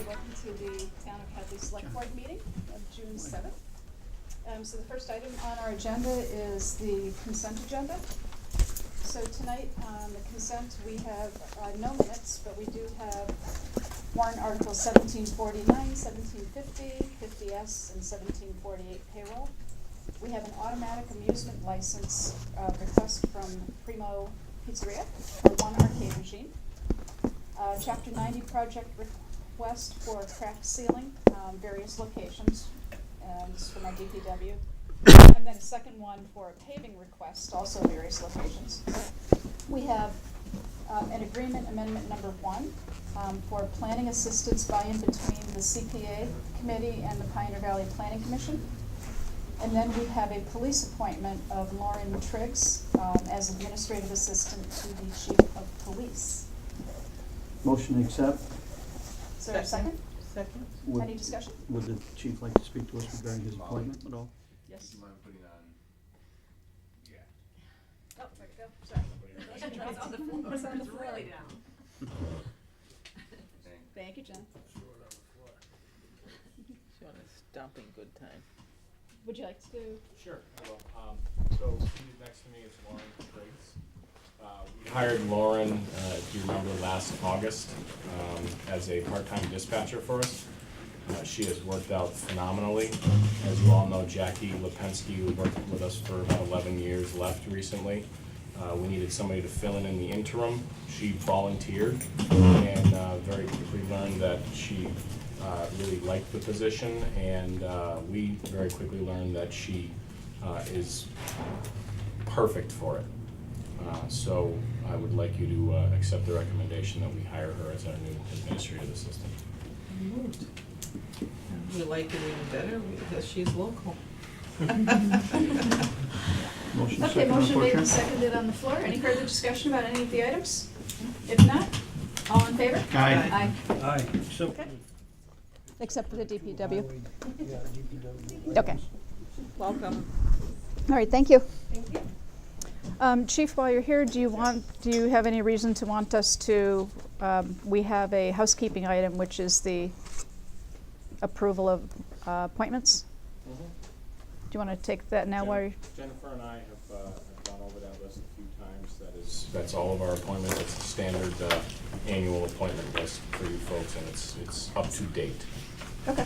welcome to the Town of Hadley Select Board meeting of June 7th. So the first item on our agenda is the consent agenda. So tonight on the consent we have no minutes, but we do have warrant articles 1749, 1750, 50S, and 1748 payroll. We have an automatic amusement license request from Primo Pizzeria for one arcade machine. Chapter 90 project request for crack ceiling, various locations, and this is from our DPW. And then a second one for a paving request, also various locations. We have an agreement amendment number 1 for planning assistance buy-in between the CPA committee and the Pioneer Valley Planning Commission. And then we have a police appointment of Lauren Triggs as administrative assistant to the chief of police. Motion to accept. Is there a second? Second. Any discussion? Would the chief like to speak to us regarding his appointment at all? Yes. Do you mind putting on? Yeah. Oh, there we go, sorry. It's on the floor. It's on the It's floor. really down. Thank you, Jen. She's on a stomping good time. Would you like to? Sure, I will. So seated next to me is Lauren Triggs. We hired Lauren, if you remember, last August as a part-time dispatcher for us. She has worked out phenomenally. As you all know, Jackie Lipensky, who worked with us for about 11 years, left recently. We needed somebody to fill in the interim. She volunteered and very quickly learned that she really liked the position, and we very quickly learned that she is perfect for it. So I would like you to accept the recommendation that we hire her as our new administrative assistant. Moved. We like it even better because she's local. Motion Okay, second on motion made portrait? and seconded on the floor. Any further discussion about any of the items? If not, all in favor? Aye. Aye. Except. Except for the DPW. Yeah, DPW. Okay. Welcome. All right, thank you. Thank you. Chief, while you're here, do you have any reason to want us to, we have a housekeeping item, which is the approval of appointments. Mm-hmm. Do you want to take that now while you're? Jennifer and I have gone over that list a few times. That's all of our appointments. It's a standard annual appointment list for you folks, and it's up to date. Okay.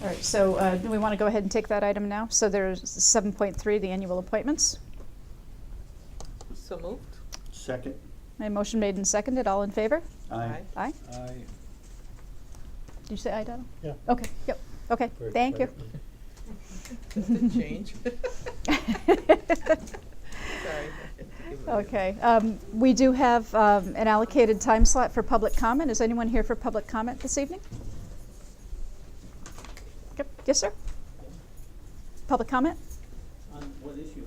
All right, so do we want to go ahead and take that item now? So there's 7.3, the annual appointments. So moved. Second. A motion made and seconded. All in favor? Aye. Aye. Aye. Did you say aye, Donald? Yeah. Okay, yep, okay, Very thank you. That didn't change. Sorry. Okay, we do have an allocated time slot for public comment. Is anyone here for public comment this evening? Yep. Yes, sir? Public comment? On what issue?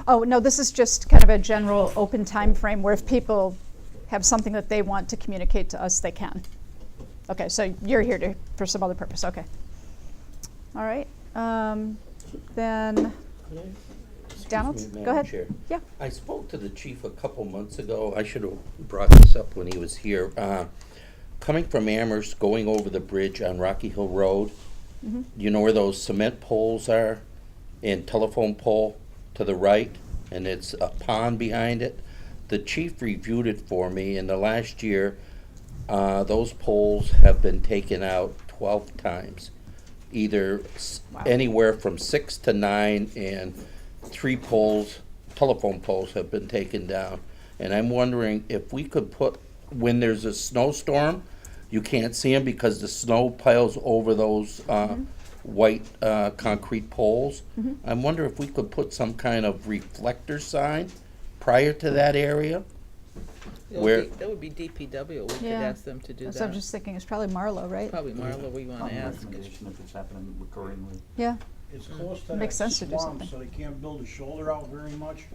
Oh, no, this is just kind of a general open time frame where if people have something that they want to communicate to us, they can. Okay, so you're here for some other purpose, okay. All right, then, Donald, go ahead. Chair. Yeah. I spoke to the chief a couple months ago. I should have brought this up when he was here. Coming from Amherst, going over the bridge on Rocky Hill Road, you know where those cement poles are? And telephone pole to the right, and it's a pond behind it. The chief reviewed it for me, and the last year, those poles have been taken out 12 times. Either Wow. anywhere from 6 to 9, and 3 poles, telephone poles, have been taken down. And I'm wondering if we could put, when there's a snowstorm, you can't see them because the snow piles over those white concrete poles. I'm wondering if we could put some kind of reflector sign prior to that area. Where- That would be DPW. We could Yeah. ask them to do That's what I'm that. just thinking, it's probably Marlo, right? Probably Marla we want to ask. Recommendation if it's happening recurringly. Yeah, It's close to Makes that sense to do swamp, something. so they can't build a shoulder out very much.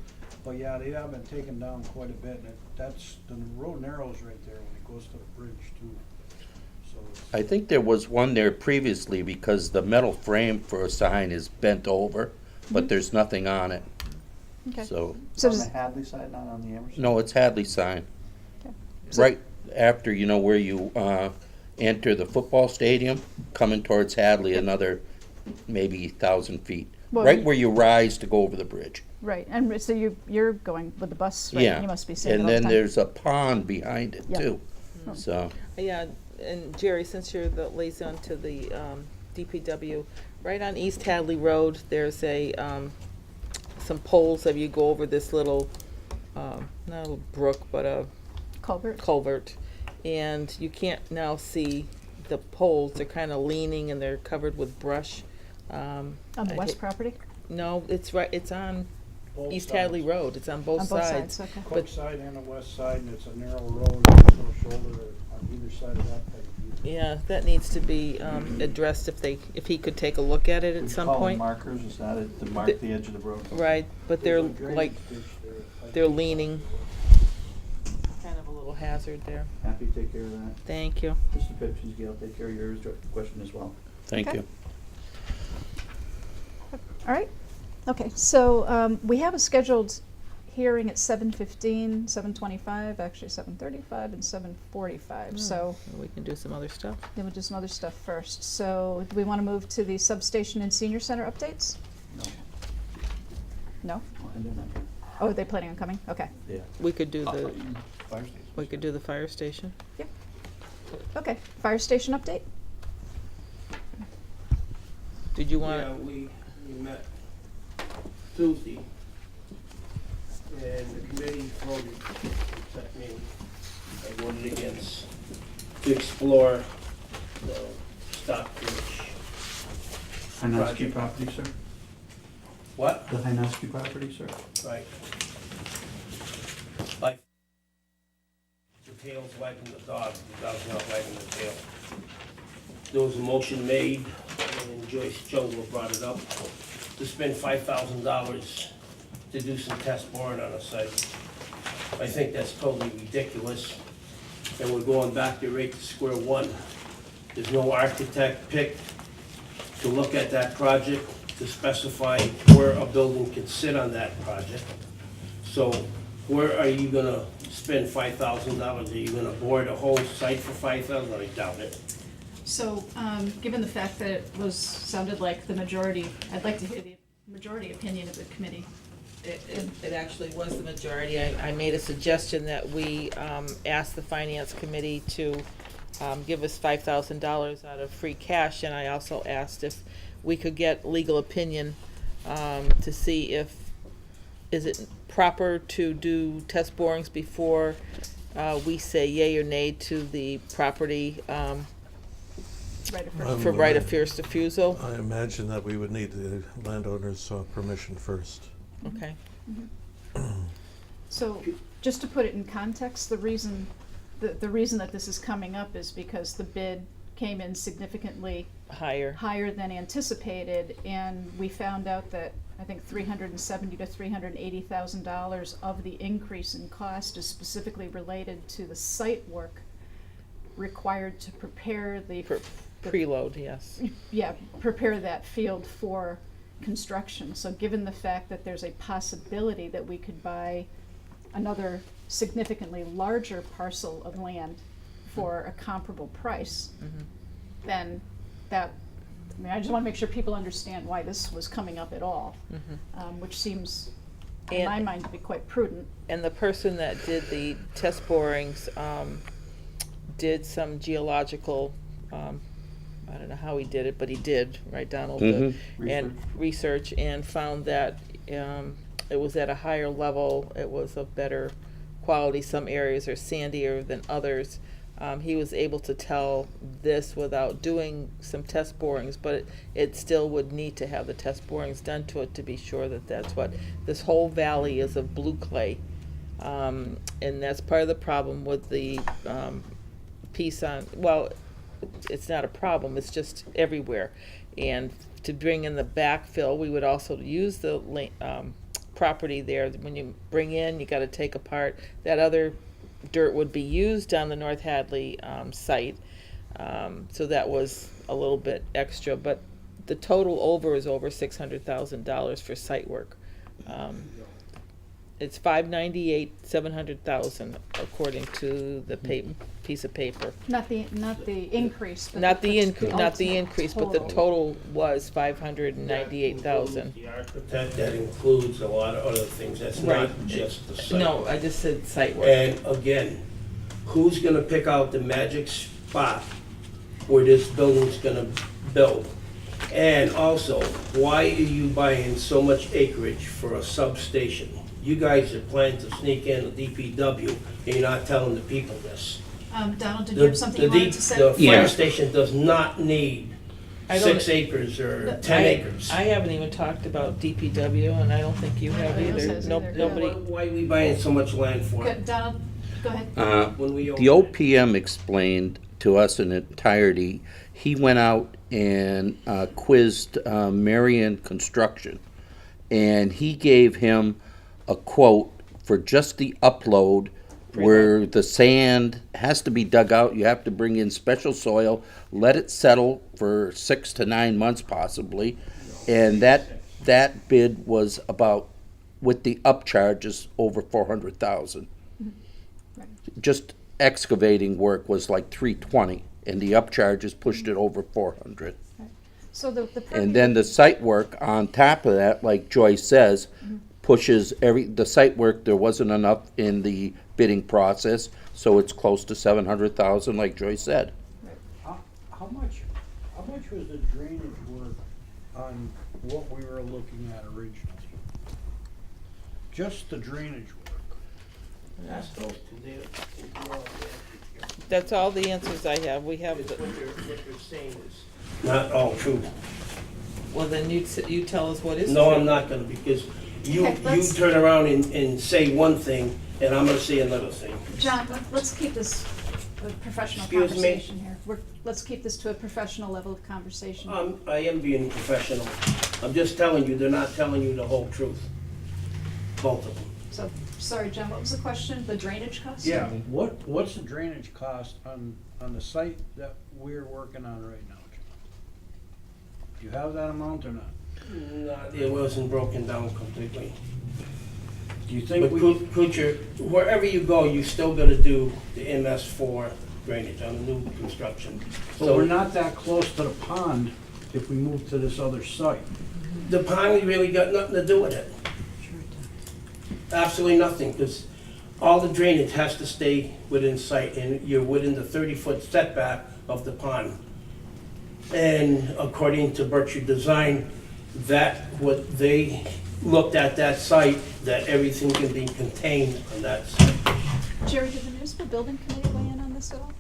But yeah, they have been taken down quite a bit, and that's, the road narrows right there when it goes to the bridge too. So it's, I think there was one there previously because the metal frame for a sign is bent over, but there's nothing on it. okay. So, So On does, the Hadley side, not on the Amherst? no, it's Hadley sign. okay. So- Right, after, you know, where you, enter the football stadium, coming towards Hadley, another maybe 1,000 feet. Well, Right where you rise to go over the bridge. Right, and so you're going with the bus, right? Yeah. You must be seeing it And all the then time. there's a pond behind it Yeah. too. So, Yeah, and Jerry, since you're the liaison to the DPW, right on East Hadley Road, there's some poles that you go over this little, not a little brook, but a Culvert? culvert. And you can't now see the poles, they're kind of leaning and they're covered with brush. On the I west hate- property? No, it's right, it's on Both East sides. Hadley Road, it's on both On both sides. sides, okay. Cook side and the west side, and it's a narrow road, and it's a shoulder on either side of that type of view. Yeah, that needs to be addressed if he could take a look at it We at some call them point. markers, is that it, to mark The- the edge of the road? Right, but they're There's a drainage like, ditch there, like- they're leaning. Kind of a little hazard there. Happy to take care of that. Thank you. Mr. Pips's, Gail, take care of yours, question as well. thank Okay. you. All right, okay, so we have a scheduled hearing at 7:15, 7:25, actually 7:35 and 7:45, so We can do some other stuff. then we'll do some other stuff first. So do we want to move to the substation and senior center updates? No. No? Well, and they're not here. Oh, are they planning on coming? Okay, Yeah. We could do the, Fire station. we could do the fire station. okay, fire station update? Did you Yeah, want, we met Tuesday, and the committee voted, except me, I voted against, to explore the Stockbridge. Hynoski project. property, sir? What? The Hynoski property, sir? Right. Like, the tail's wagging the dog, the dog's not wagging the tail. There was a motion made, and Joyce Jungle brought it up, to spend $5,000 to do some test boring on a site. I think that's totally ridiculous, and we're going back to right to square one. There's no architect picked to look at that project, to specify where a building can sit on that project. So where are you gonna spend $5,000? Are you gonna bore the whole site for $5,000? I doubt it. So, given the fact that it sounded like the majority, I'd like to hear the majority opinion of the committee. it actually was the majority. I made a suggestion that we ask the finance committee to give us $5,000 out of free cash, and I also asked if we could get legal opinion to see if, is it proper to do test borings before we say yay or nay to the property Right of first. Um, for right of first refusal? I imagine that we would need the landowner's permission first. Okay. So, just to put it in context, the reason that this is coming up is because the bid came in significantly Higher. higher than anticipated, and we found out that I think $370,000 to $380,000 of the increase in cost is specifically related to the site work required to prepare the Preload, yes. yeah, prepare that field for construction. So given the fact that there's a possibility that we could buy another significantly larger parcel of land for a comparable price, then that, I mean, I just wanna make sure people understand why this was coming up at all, which seems, in And- my mind, to be quite prudent. And the person that did the test borings did some geological, I don't know how he did it, but he did, right, Donald? And research, and found that it was at a higher level, it was of better quality. Some areas are sandier than others. He was able to tell this without doing some test borings, but it still would need to have the test borings done to it to be sure that that's what, this whole valley is of blue clay. And that's part of the problem with the piece on, well, it's not a problem, it's just everywhere. And to bring in the backfill, we would also use the property there. When you bring in, you gotta take apart. That other dirt would be used on the North Hadley site. So that was a little bit extra, but the total over is over $600,000 for site work. It's 598,700,000 according to the piece of paper. Not the increase, but Not the ultimate increase, but the total was 598,000. The architect, that includes a lot of other things, that's Right. not just the site. No, I just said site work. And again, who's gonna pick out the magic spot where this building's gonna build? And also, why are you buying so much acreage for a substation? You guys are planning to sneak in a DPW, and you're not telling the people this. Donald, did you have something you wanted to say? The Yeah. fire station does not need I don't- 6 acres or The- 10 acres. I haven't even talked about DPW, and I don't think you have Nobody else either. has No, either. nobody. Why are we buying so much land for it? Good, Donald, go ahead. When we The own it? OPM explained to us in entirety, he went out and quizzed Marion Construction, and he gave him a quote for just the upload where the sand has to be dug out, you have to bring in special soil, let it settle for 6 to 9 months possibly, and that bid was about, with the upcharges, over 400,000. Right. Just excavating work was like 320, and the upcharges pushed it over 400. So the And then the site work on top of that, like Joyce says, pushes the site work, there wasn't enough in the bidding process, so it's close to 700,000, like Joyce said. How much was the drainage work on what we were looking at originally? Just the drainage work. That's those two there. That's all the answers I have. We have, What you're saying is not all true. well, then you tell us what is true. No, I'm not gonna, because you Okay, let's- turn around and say one thing, and I'm gonna say another thing. John, let's keep this a professional Excuse me? conversation here. Let's keep this to a professional level of conversation. I am being professional. I'm just telling you, they're not telling you the whole truth. Both of them. So, sorry, John, what was the question? The drainage cost? Yeah, what's the drainage cost on the site that we're working on right now, John? Do you have that amount or not? No, it wasn't broken down completely. Do you think But we, Kuchar, wherever you go, you still gotta do the MS4 drainage on the new construction. so we're not that close to the pond if we move to this other site? The pond really got nothing to do with it. Absolutely nothing, because all the drainage has to stay within sight, and you're within the 30-foot setback of the pond. And according to Berkshire Design, what they looked at that site, that everything can be contained on that site. Jerry, did the municipal building committee weigh in on this at all?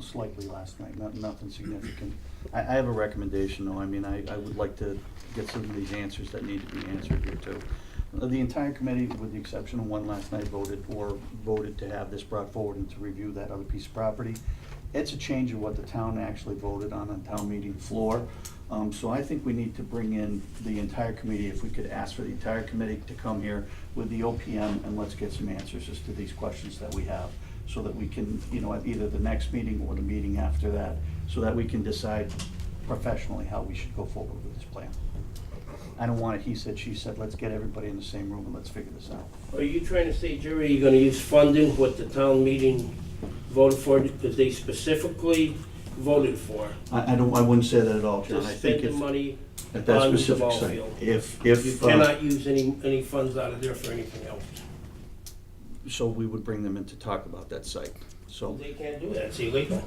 Slightly last night, nothing significant. I have a recommendation, though. I mean, I would like to get some of these answers that need to be answered here, too. The entire committee, with the exception of one last night, voted to have this brought forward and to review that other piece of property. It's a change of what the town actually voted on town meeting floor. So I think we need to bring in the entire committee, if we could ask for the entire committee to come here with the OPM, and let's get some answers as to these questions that we have, so that we can, at either the next meeting or the meeting after that, so that we can decide professionally how we should go forward with this plan. I don't want it he said, she said. Let's get everybody in the same room and let's figure this out. Are you trying to say, Jerry, you're gonna use funding what the town meeting voted for, because they specifically voted for? I wouldn't say that at all, John. To I think spend the money at that on the specific ball site, field. if, You cannot use any funds out of there for anything else. so we would bring them in to talk about that site. So, They can't do that, it's illegal.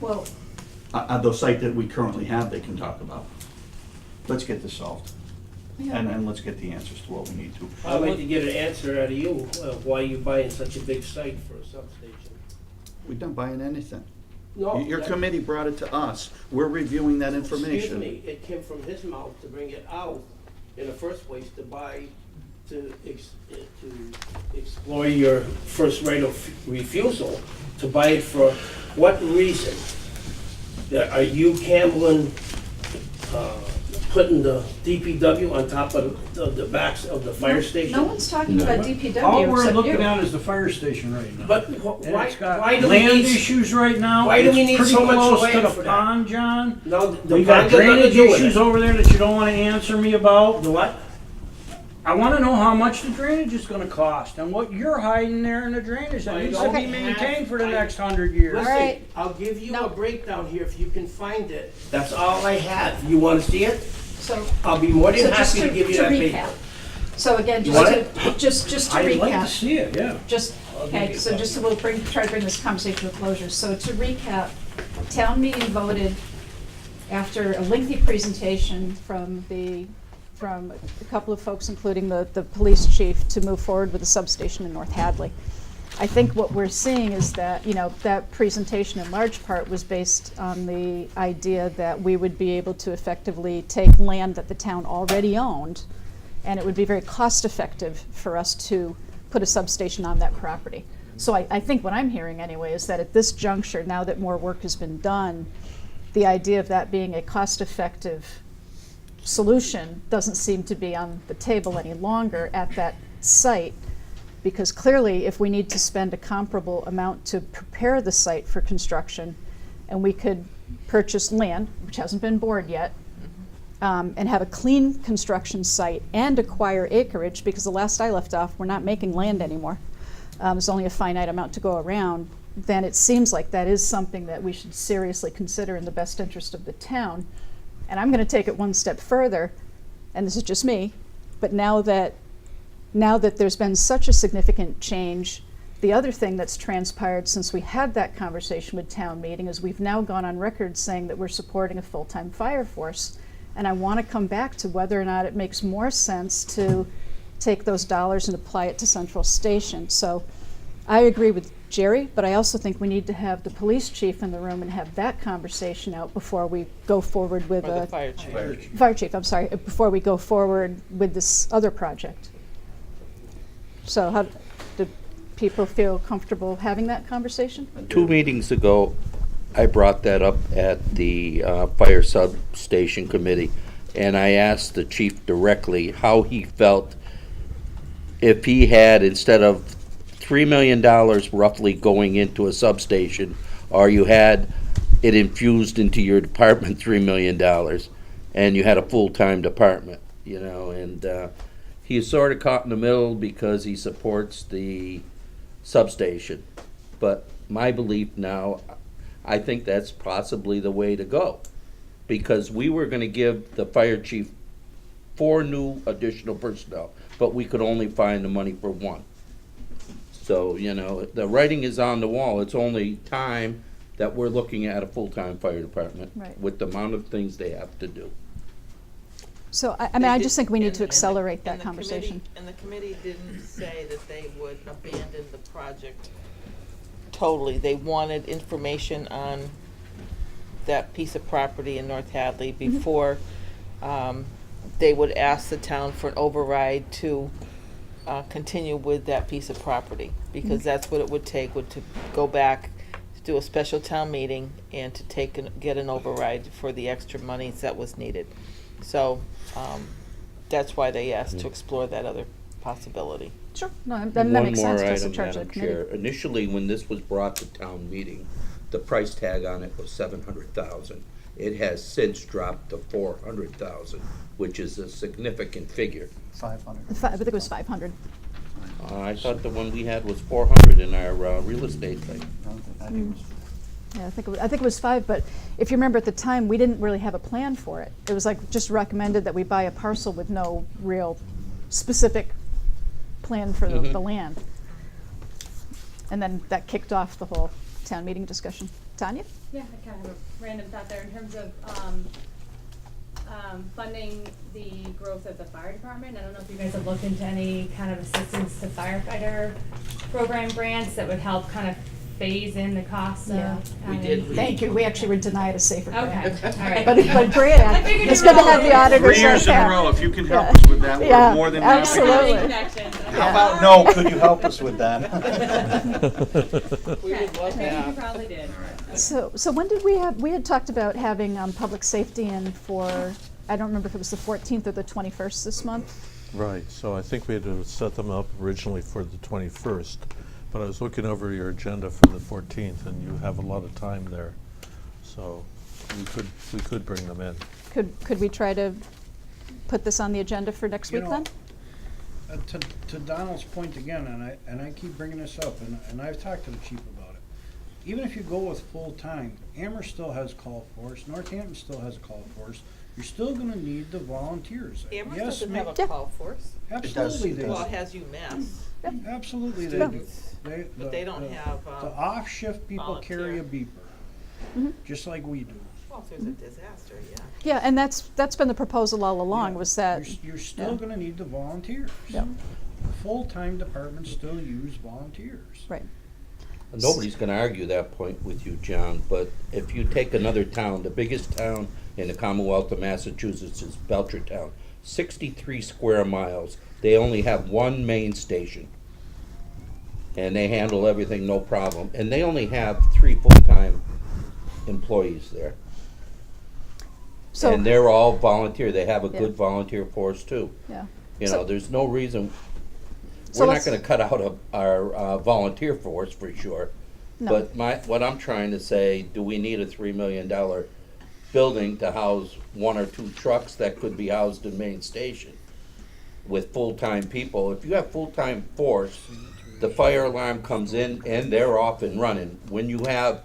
Well, the site that we currently have, they can talk about. Let's get this solved, yeah. and let's get the answers to what we need to. I'd like to get an answer out of you, why you buying such a big site for a substation. We're not buying anything. No. Your that- committee brought it to us. We're reviewing that Excuse information. me, it came from his mouth to bring it out in the first place to explore your first right of refusal, to buy it for what reason? Are you Camblin putting the DPW on top of the backs of the fire station? No one's talking about DPW All we're except looking you. at is the fire station right now. But And why, it's got why do we land need? issues right now. Why do we It's need pretty so much close land to the for that? pond, John. No, the We got pond got nothing to drainage do with issues it. over there that you don't wanna answer me about. The what? I wanna know how much the drainage is gonna cost and what you're hiding there in the drainage that I needs to don't be have- maintained for the I- next 100 years. All Listen, right. I'll give you No. a breakdown here if you can find it. That's all I have. You wanna see it? So, I'll be more so than just happy to give you to that recap. paper. So again, You just want to, just to I'd like to recap, see it, yeah. just, I'll give okay, you so a just copy. we'll try to bring this conversation to a closure. So to recap, town meeting voted after a lengthy presentation from a couple of folks, including the police chief, to move forward with the substation in North Hadley. I think what we're seeing is that, that presentation in large part was based on the idea that we would be able to effectively take land that the town already owned, and it would be very cost effective for us to put a substation on that property. So I think what I'm hearing anyway is that at this juncture, now that more work has been done, the idea of that being a cost effective solution doesn't seem to be on the table any longer at that site, because clearly if we need to spend a comparable amount to prepare the site for construction, and we could purchase land, which hasn't been bored yet, and have a clean construction site and acquire acreage, because the last I left off, we're not making land anymore. There's only a finite amount to go around. Then it seems like that is something that we should seriously consider in the best interest of the town. And I'm going to take it one step further, and this is just me, but now that there's been such a significant change, the other thing that's transpired since we had that conversation with town meeting is we've now gone on record saying that we're supporting a full-time fire force. And I want to come back to whether or not it makes more sense to take those dollars and apply it to Central Station. So I agree with Jerry, but I also think we need to have the police chief in the room and have that conversation out before we go forward with Or the fire chief. fire chief, I'm sorry, before we go forward with this other project. So how do people feel comfortable having that conversation? 2 meetings ago, I brought that up at the fire substation committee, and I asked the chief directly how he felt if he had, instead of $3 million roughly going into a substation, or you had it infused into your department $3 million, and you had a full-time department, and he's sort of caught in the middle because he supports the substation. But my belief now, I think that's possibly the way to go, because we were gonna give the fire chief 4 new additional personnel, but we could only find the money for 1. So, the writing is on the wall. It's only time that we're looking at a full-time fire department Right. with the amount of things they have to do. So I just think we need to accelerate that And the conversation. committee- And the committee didn't say that they would abandon the project totally. They wanted information on that piece of property in North Hadley before they would ask the town for an override to continue with that piece of property. Because that's what it would take, to go back, to do a special town meeting and to get an override for the extra monies that was needed. So, that's why they asked to explore that other possibility. Sure, no, that makes sense, just in One more charge item, of the Madam Chair. committee. Initially, when this was brought to town meeting, the price tag on it was $700,000. It has since dropped to $400,000, which is a significant figure. 500. I think it was 500. I thought the one we had was 400 in our real estate thing. I think it was Yeah, I think it was 5, but if you remember at the time, we didn't really have a plan for it. It was like just recommended that we buy a parcel with no real specific plan for the land. And then that kicked off the whole town meeting discussion. Tanya? Yeah, I kind of have a random thought there in terms of funding the growth of the fire department. I don't know if you guys have looked into any kind of assistance to firefighter program grants that would help kind of phase in the costs of. Yeah. We did. Thank you, we actually were denied a safer grant. Okay, all right. But great, I figured it's you good to were have the all- auditors 3 years in right a there. row, if you can help Yeah. us with that, Yeah, we're more than happy. absolutely. Connections. How about, no, could you help us with that? We would love I think you that. probably did. So when did we had talked about having public safety in for, I don't remember if it was the 14th or the 21st this month? Right, so I think we had to set them up originally for the 21st, but I was looking over your agenda for the 14th, and you have a lot of time there, so we could bring them in. Could we try to put this on the agenda for next You week know, then? to Donald's point again, and I keep bringing this up, and I've talked to the chief about it. Even if you go with full-time, Amherst still has call force, Northampton still has a call force. You're still gonna need the volunteers. Amherst Yes, doesn't ma- have a call force. Absolutely they Well, it do. has UMass. Absolutely they do. Students, but they don't have, The off-shift people carry a volunteer. beeper, just like we do. Well, if there's a disaster, yeah. Yeah, and that's been the proposal all along, Yeah. was that, You're still yeah. gonna need the volunteers. Yep. The full-time departments still use volunteers. right. Nobody's gonna argue that point with you, John, but if you take another town, the biggest town in the Commonwealth of Massachusetts is Belchertown, 63 square miles. They only have one main station. And they handle everything no problem. And they only have 3 full-time employees there. So, And they're all volunteer. They have a Yeah. good volunteer force too. yeah. You So- know, there's no reason, So we're not let's- gonna cut out our volunteer force for sure. No. But what I'm trying to say, do we need a $3 million building to house 1 or 2 trucks that could be housed in main station with full-time people? If you have full-time force, the fire alarm comes in and they're off and running. When you have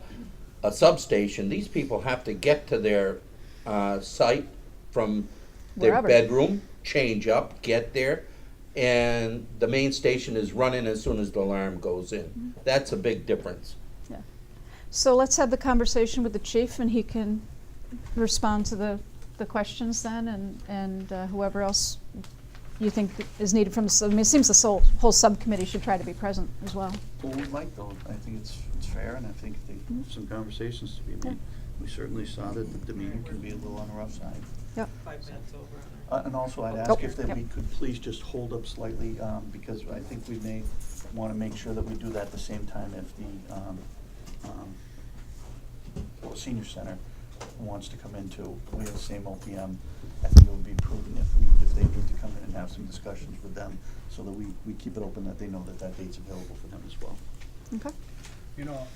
a substation, these people have to get to their site from their Wherever. bedroom, change up, get there, and the main station is running as soon as the alarm goes in. That's a big difference. So let's have the conversation with the chief, and he can respond to the questions then, and whoever else you think is needed from the, I mean, it seems the whole subcommittee should try to be present as well. Well, we'd like though, I think it's fair, and I think some conversations to be made. We certainly saw that the demeanor can be a little on the rough side. Yep. 5 minutes over. And also, I'd Oh, ask if that yep. we could please just hold up slightly, because I think we may wanna make sure that we do that at the same time if the, senior center wants to come in too. We have the same OPM. I think it would be prudent if they need to come in and have some discussions with them, so that we keep it open, that they know that date's available for them as well. Okay. You know,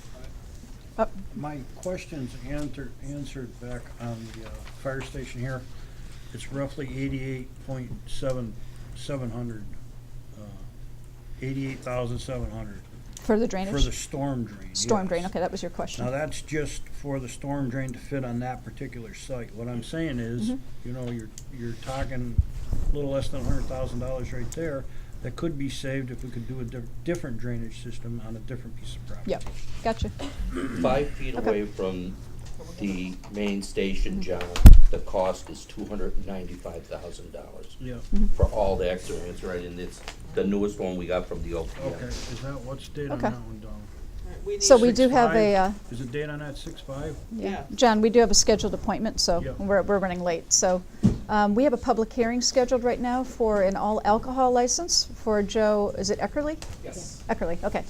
Oh, my question's answered back on the fire station here. It's roughly 88,700, 88,700 for the for drainage? the storm drain. Storm yes. drain, okay, that was your question. Now, that's just for the storm drain to fit on that particular site. What I'm saying is, you know, you're talking a little less than $100,000 right there that could be saved if we could do a different drainage system on a different piece of property. Yep, gotcha. 5 feet Okay. away from the main station, John, the cost is $295,000 Yeah, for all the extras, right? And it's the newest one we got from the OPM. okay. Is that, what's the date on Okay. that one, Don? So we do have 6/5? a, Is the date on that 6/5? yeah, John, we do have a scheduled appointment, so Yeah. we're running late. So we have a public hearing scheduled right now for an all alcohol license for Joe, is it Eckerly? Yes. Eckerly, okay.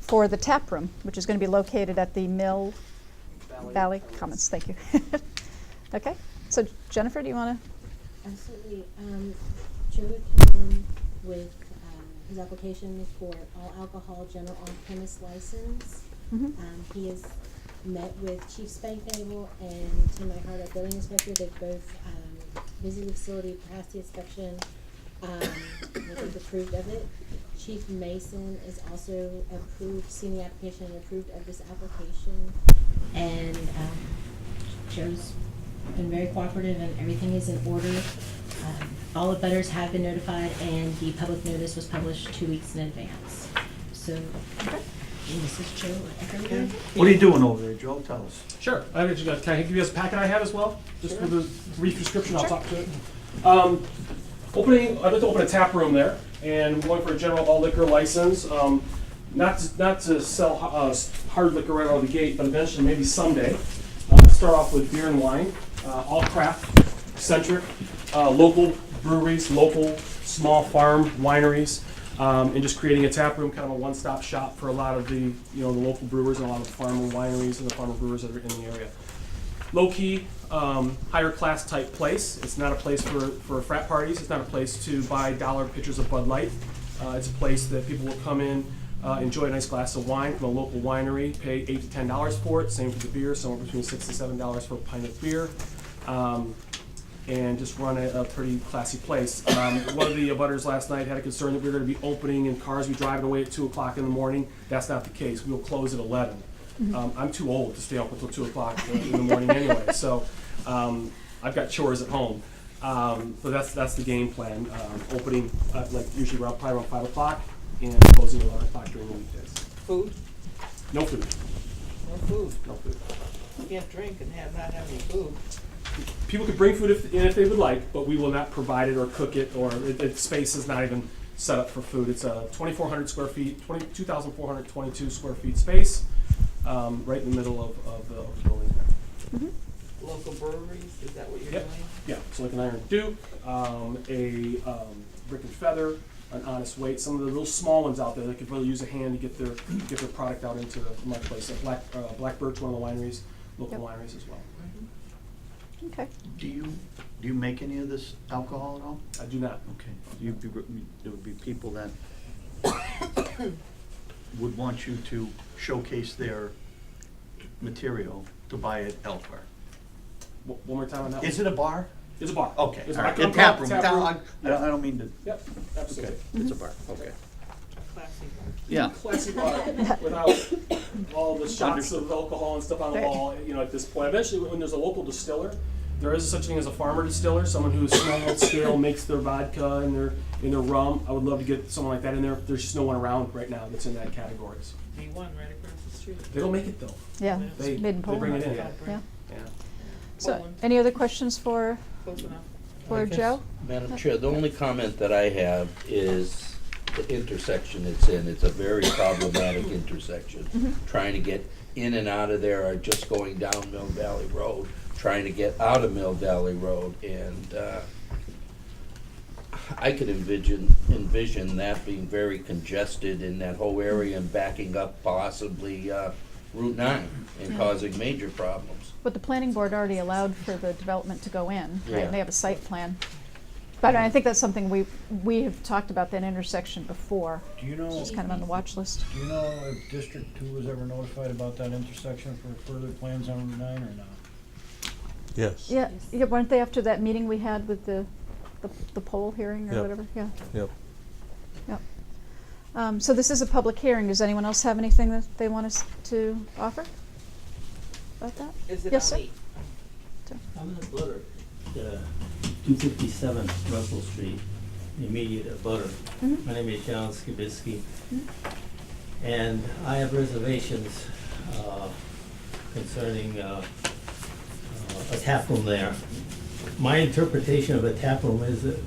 For the tap room, which is going to be located at the Mill Valley Commons, thank you. Okay, so Jennifer, do you want to? Absolutely. Joe came with his application for all alcohol general on-premise license. He has met with Chief Spanknagel and Tim Nyhart, our building inspector. They've both visited the facility, passed the inspection. They've approved of it. Chief Mason is also approved, seen the application and approved of this application. And Joe's been very cooperative and everything is in order. All the butters have been notified and the public notice was published 2 weeks in advance. So, and this is Joe Eckerly. What are you doing over there, Joe? Tell us. Sure. Can I give you guys a packet I have as well? Just with a brief description, I'll talk to it. I'd like to open a tap room there, and I'm going for a general all liquor license. Not to sell hard liquor right out of the gate, but eventually, maybe someday. Start off with beer and wine, all craft centric, local breweries, local small farm wineries, and just creating a tap room, kind of a one-stop shop for a lot of the the local brewers and a lot of the farmer wineries and the farmer brewers that are in the area. Low-key, higher class type place. It's not a place for frat parties. It's not a place to buy dollar pitchers of Bud Light. It's a place that people will come in, enjoy a nice glass of wine from a local winery, pay $8 to $10 for it. Same for the beer, somewhere between $6 to $7 for a pint of beer. and just run a pretty classy place. One of the abutters last night had a concern that we were gonna be opening and cars be driving away at 2 o'clock in the morning. That's not the case. We will close at 11. I'm too old to stay up until 2 o'clock in the morning anyway, so I've got chores at home. But that's the game plan. Opening, like usually around, probably around 5 o'clock, and closing at 11 o'clock during the weekdays. Food? No food, No food. no food. You can't drink and not have any food. People could bring food if they would like, but we will not provide it or cook it, or space is not even set up for food. It's a 2,400 square feet, 2,422 square feet space, right in the middle of the building there. Local breweries, is that what you're Yep. doing? Yeah, so like an Iron Duke, a Brick and Feather, an Honest Weight, some of the little small ones out there that could really use a hand to get their product out into the marketplace. Black Birch, one of the wineries, local Yep. wineries as well. Okay. Do you make any of this alcohol at all? I do not. Okay. There would be people that would want you to showcase their material to buy it elsewhere. One more time on that. Is it a bar? It's a bar. Okay, It's all a right. bar. A tap room. Tap room. I don't mean to, Yep, absolutely. okay, it's a bar, okay. Classy. Yeah. Classy bar without all the shots of alcohol and stuff on the Right. wall, at this point. Eventually, when there's a local distiller, there is such a thing as a farmer distiller, someone who's small scale, makes their vodka and their rum. I would love to get someone like that in there. There's just no one around right now that's in that categories. B1 right across the street. They don't make it though. Yeah, They, it's made in they bring it Poland. in. Yeah. Yeah. Yeah. So, Poland. any other questions for Close enough. I guess, Joe? Madam Chair, the only comment that I have is the intersection it's in. It's a very problematic intersection. Trying to get in and out of there, or just going down Mill Valley Road, trying to get out of Mill Valley Road, and I could envision that being very congested in that whole area and backing up possibly Route 9 and causing major problems. But the planning board already allowed for the development to go in, right? Yeah. They have a site plan. But I think that's something we have talked about that intersection before. Do you know, It's just kind of on the watch list. do you know if District 2 was ever notified about that intersection for further plans on Route 9 or not? Yes. Yeah, yeah, weren't they after that meeting we had with the poll hearing or Yep. whatever? Yeah, Yep. yeah. So this is a public hearing. Does anyone else have anything that they want us to offer about that? Is it Yes, sir. on I'm in a butter, 257 Russell Street, immediate abutter. Mhm. My name is John Skibitsky, Mhm. and I have reservations concerning a tap room there. My interpretation of a tap room is that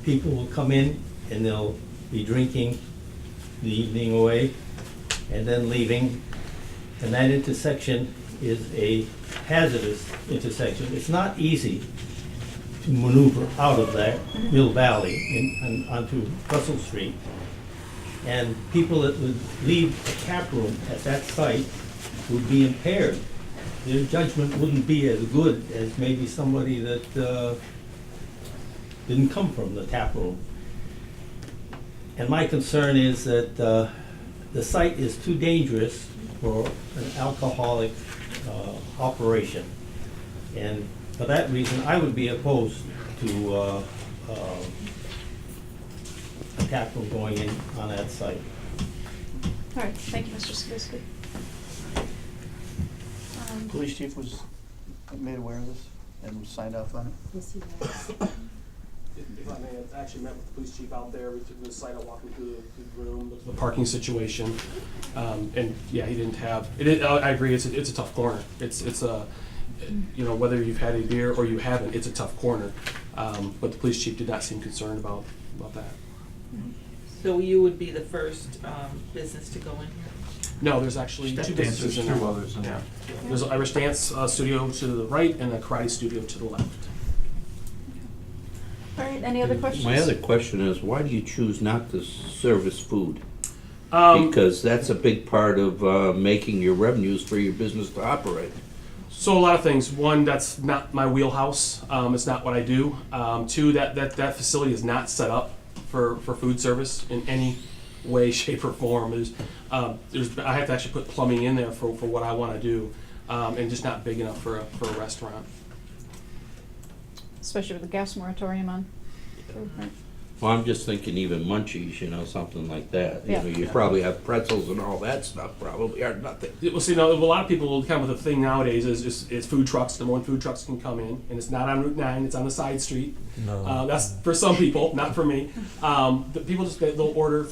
people will come in and they'll be drinking the evening away and then leaving, and that intersection is a hazardous intersection. It's not easy to maneuver out of that Mill Valley and onto Russell Street. And people that would leave a tap room at that site would be impaired. Their judgment wouldn't be as good as maybe somebody that didn't come from the tap room. And my concern is that the site is too dangerous for an alcoholic operation. And for that reason, I would be opposed to a tap room going in on that site. All right, thank you, Mr. Skibitsky. Police chief was made aware of this and signed off on it? Yes, he was. If I may, I actually met with the police chief out there. We took the site, I walked him through the room, looked at the parking situation. And yeah, he didn't have, I agree, it's a tough corner. It's a, whether you've had a beer or you haven't, it's a tough corner. But the police chief did not seem concerned about that. So you would be the first business to go in here? No, there's actually Step two dancers, businesses in there. two others in Yeah. there. There's an Irish dance studio to the right and a karate studio to the left. All right, any other questions? My other question is, why do you choose not to service food? Um, Because that's a big part of making your revenues for your business to operate. So a lot of things. One, that's not my wheelhouse. It's not what I do. Two, that facility is not set up for food service in any way, shape, or form. I have to actually put plumbing in there for what I want to do, and just not big enough for a restaurant. especially with the gas moratorium on. Right. Well, I'm just thinking even munchies, you know, something like that. You Yeah. know, you probably have pretzels and all that stuff probably, or nothing. Well, see, now, a lot of people, kind of the thing nowadays is food trucks. The more food trucks can come in, and it's not on Route 9, it's on the side street. No. That's for some people, not for me. The people just, they'll order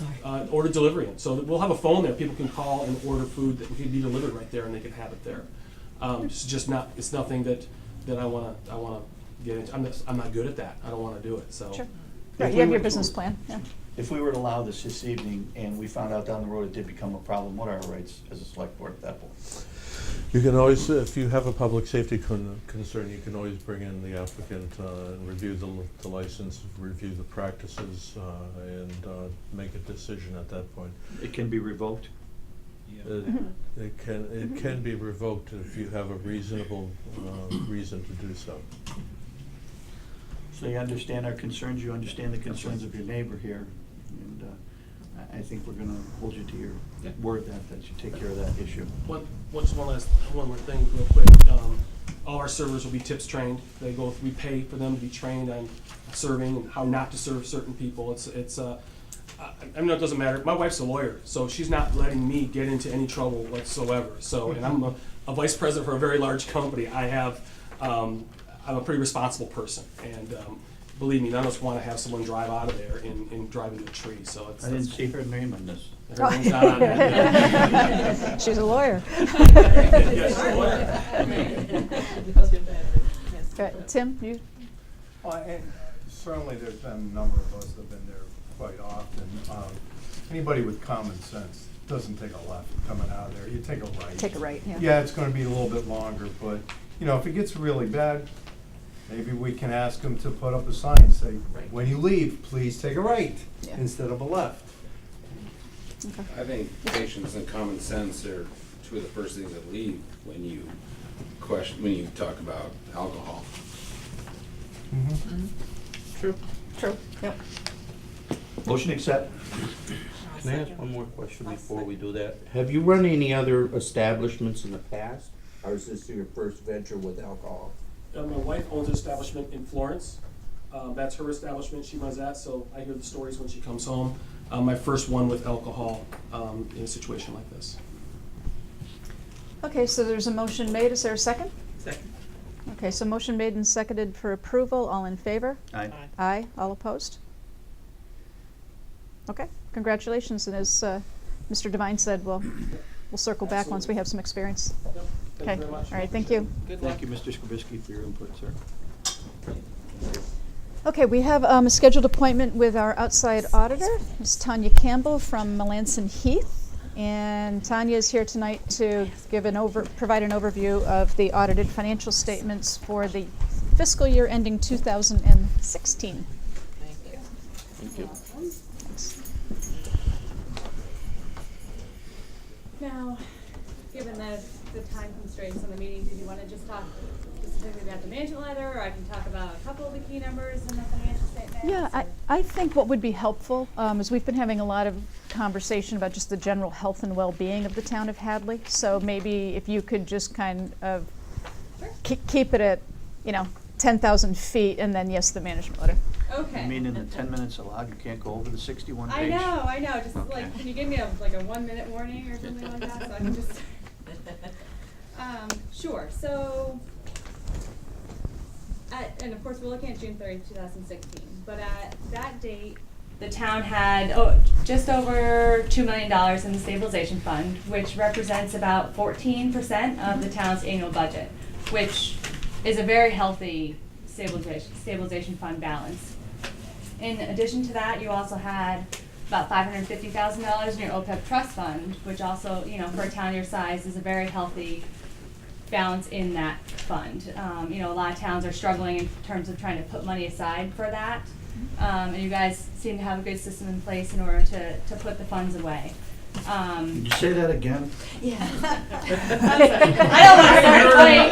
delivery in. So we'll have a phone there, people can call and order food that can be delivered right there, and they can have it there. It's just not, it's nothing that I wanna get into. I'm not good at that, I don't wanna do it, so. Sure. If Right, we you have were your to- business plan, yeah. If we were to allow this evening and we found out down the road it did become a problem, what are our rights as a select board at that point? You can always, if you have a public safety concern, you can always bring in the applicant and review the license, review the practices, and make a decision at that point. It can be revoked? It can be revoked if you have a reasonable reason to do so. So you understand our concerns, you understand the concerns of your neighbor here, and I think we're gonna hold you to your word that you take care of that issue. One more thing real quick. All our servers will be tips trained. We pay for them to be trained on serving and how not to serve certain people. I mean, it doesn't matter. My wife's a lawyer, so she's not letting me get into any trouble whatsoever. So, and I'm a vice president for a very large company. I'm a pretty responsible person, and believe me, none of us want to have someone drive out of there and drive into a tree. So I didn't see her name on this. her name's not on that. She's a lawyer. Yes, she's a lawyer. Right, Tim, you? Well, and certainly there's been a number of us that have been there quite often. Anybody with common sense doesn't take a left coming out of there. You take a right. Take a right, yeah. Yeah, it's gonna be a little bit longer, but, you know, if it gets really bad, maybe we can ask them to put up a sign, say, when you leave, please take a right Yeah. instead of a left. I think patience and common sense are two of the first things that leave when you talk about alcohol. True. True, yep. Motion accept. Can I ask one more question before we do that? Have you run any other establishments in the past, or is this your first venture with alcohol? My wife owns an establishment in Florence. That's her establishment, she runs that, so I hear the stories when she comes home. My first one with alcohol in a situation like this. Okay, so there's a motion made, is there a second? Second. Okay, so motion made and seconded for approval, all in favor? Aye. Aye, all opposed? Okay, congratulations, and as Mr. Devine said, we'll circle back once we have some experience. Yep, Okay, thank you very much. all right, thank you. Thank you, Mr. Skibisky, for your input, sir. Okay, we have a scheduled appointment with our outside auditor, Ms. Tanya Campbell from Melanson Heath. And Tanya is here tonight to provide an overview of the audited financial statements for the fiscal year ending 2016. Thank you. Now, given the time constraints on the meeting, did you want to just talk specifically about the management letter, or I can talk about a couple of the key numbers in the financial statements? Yeah, I think what would be helpful is we've been having a lot of conversation about just the general health and well-being of the town of Hadley. So maybe if you could just kind of keep it at, 10,000 feet, and then yes, the management letter. Okay. You mean in the 10 minutes allowed, you can't go over the 61 page? I know, just Okay. like, can you give me a 1-minute warning or something like that, so I can just. Sure, so, and of course, we're looking at June 30th, 2016, but at that date, the town had just over $2 million in the stabilization fund, which represents about 14% of the town's annual budget, which is a very healthy stabilization fund balance. In addition to that, you also had about $550,000 in your OPEB trust fund, which also, for a town your size, is a very healthy balance in that fund. A lot of towns are struggling in terms of trying to put money aside for that. And you guys seem to have a good system in place in order to put the funds away. Did you say that again? Yeah. I don't want to start fighting.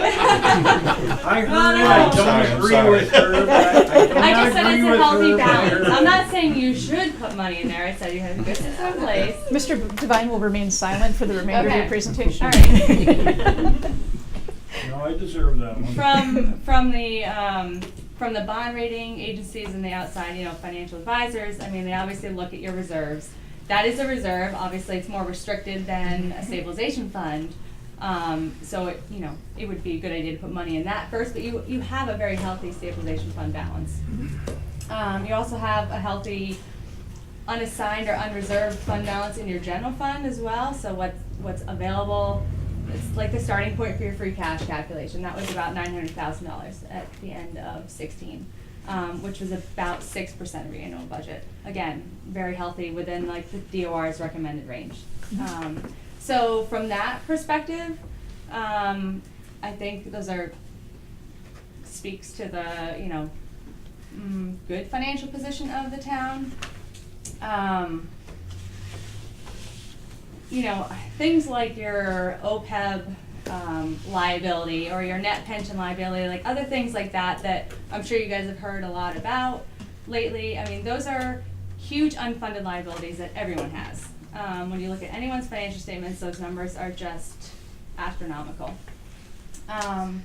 I heard No, I no. don't I'm agree sorry. with her, but I do I not just said agree it's a with healthy her. balance. I'm not saying you should put money in there. I said you have a good system in place. Mr. Devine will remain silent for the remainder of Okay. your presentation. All right. No, I deserve that one. From the from the bond rating agencies and the outside, financial advisors, I mean, they obviously look at your reserves. That is a reserve, obviously it's more restricted than a stabilization fund. So it would be a good idea to put money in that first, but you have a very healthy stabilization fund balance. You also have a healthy unassigned or unreserved fund balance in your general fund as well, so what's available, it's like the starting point for your free cash calculation. That was about $900,000 at the end of 16, which was about 6% of your annual budget. Again, very healthy within like the DOR's recommended range. So from that perspective, I think those speaks to the good financial position of the town. Things like your OPEB liability or your net pension liability, like other things like that I'm sure you guys have heard a lot about lately. I mean, those are huge unfunded liabilities that everyone has. When you look at anyone's financial statements, those numbers are just astronomical. And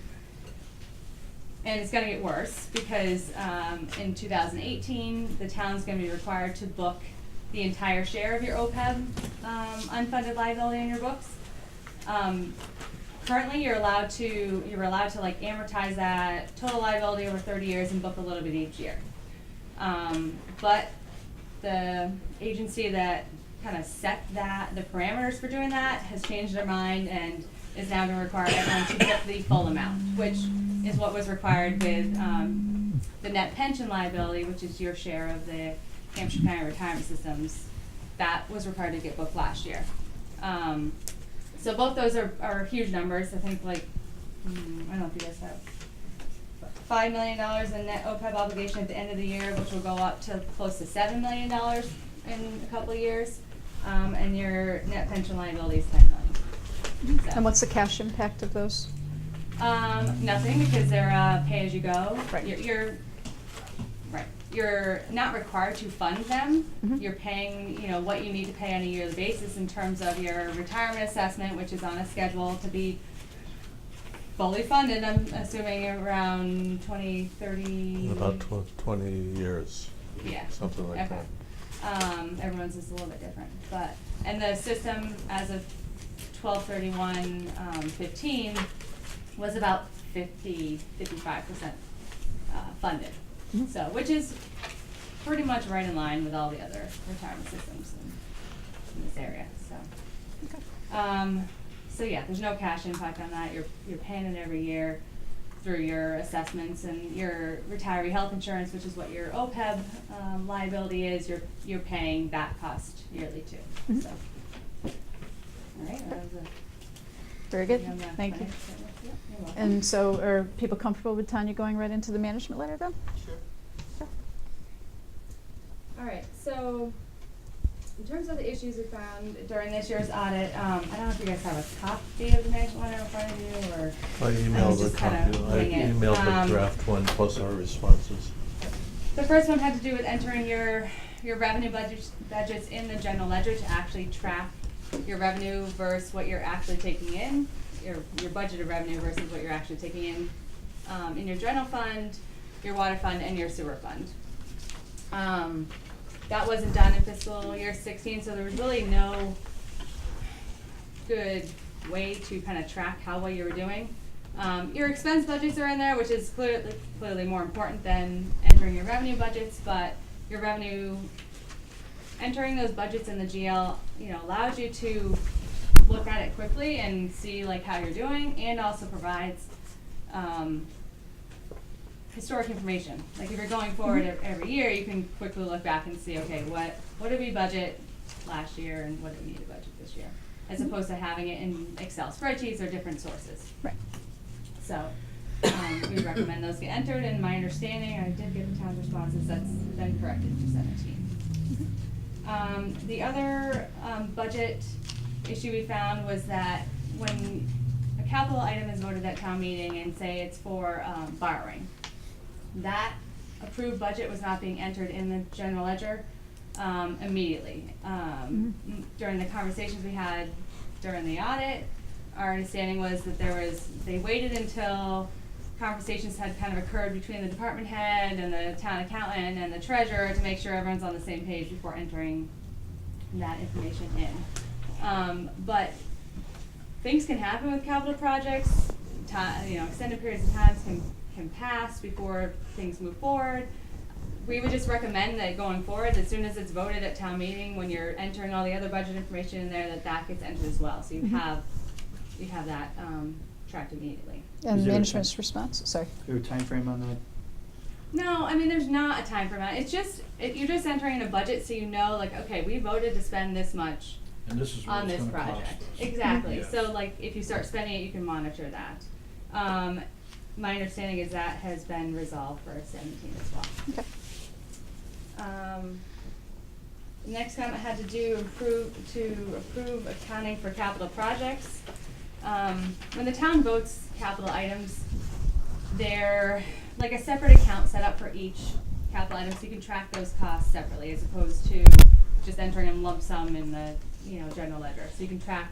it's going to get worse because in 2018, the town's going to be required to book the entire share of your OPEB unfunded liability in your books. Currently, you're allowed to like amortize that total liability over 30 years and book a little bit each year. But the agency that kind of set the parameters for doing that has changed their mind and is now going to require everyone to book the full amount, which is what was required with the net pension liability, which is your share of the Hampshire County retirement systems. That was required to get booked last year. So both those are huge numbers. I think like, I don't know if you guys have $5 million in net OPEB obligation at the end of the year, which will go up to close to $7 million in a couple of years. And your net pension liability is $10 million. So. And what's the cash impact of those? Nothing, because they're pay-as-you-go. Right. You're not required to fund them. You're paying, what you need to pay on a yearly basis in terms of your retirement assessment, which is on a schedule to be fully funded. I'm assuming around 2030. About 20 years. Yeah. Something like Okay. that. Everyone's is a little bit different, and the system as of 12/31/15 was about 55% funded. So, which is pretty much right in line with all the other retirement systems in this area. So yeah, there's no cash impact on that. You're paying it every year through your assessments and your retiree health insurance, which is what your OPEB liability is. You're paying that cost yearly too. So, all right, that was Very good, thank you. Yep, you're welcome. And so are people comfortable with Tanya going right into the management letter then? Sure. All right, so in terms of the issues we found during this year's audit, I don't know if you guys have a copy of the management letter in front of you or. I emailed just a copy, kinda I wing it. emailed the draft one plus our responses. The first one had to do with entering your revenue budgets in the general ledger to actually track your revenue versus what you're actually taking in, your budgeted revenue versus what you're actually taking in your general fund, your water fund, and your sewer fund. That wasn't done in fiscal year 16, so there was really no good way to kind of track how well you were doing. Your expense budgets are in there, which is clearly more important than entering your revenue budgets, but your revenue, entering those budgets in the GL, allows you to look at it quickly and see like how you're doing, and also provides historic information. Like if you're going forward every year, you can quickly look back and see, okay, what did we budget last year and what do we need to budget this year, as opposed to having it in Excel spreadsheets or different sources. Right. So we recommend those get entered, and my understanding, I did get the town's responses, that's been corrected for 17. The other budget issue we found was that when a capital item is voted at town meeting and say it's for borrowing, that approved budget was not being entered in the general ledger immediately. During the conversations we had during the audit, our understanding was that they waited until conversations had kind of occurred between the department head and the town accountant and the treasurer to make sure everyone's on the same page before entering that information in. But things can happen with capital projects. Extended periods of time can pass before things move forward. We would just recommend that going forward, as soon as it's voted at town meeting, when you're entering all the other budget information in there, that gets entered as well. So you have that tracked immediately. And Is there a management's response, sorry. Is there a timeframe on that? No, I mean, there's not a time for that. It's just, you're just entering in a budget so you know, like, okay, we voted to spend this much And this is what on it's this gonna cost project. us. Exactly. Yes. So like, if you start spending it, you can monitor that. My understanding is that has been resolved for 17 as well. Okay. Next comment had to do approve accounting for capital projects. When the town votes capital items, they're like a separate account set up for each capital item, so you can track those costs separately as opposed to just entering them lump sum in the general ledger. So you can track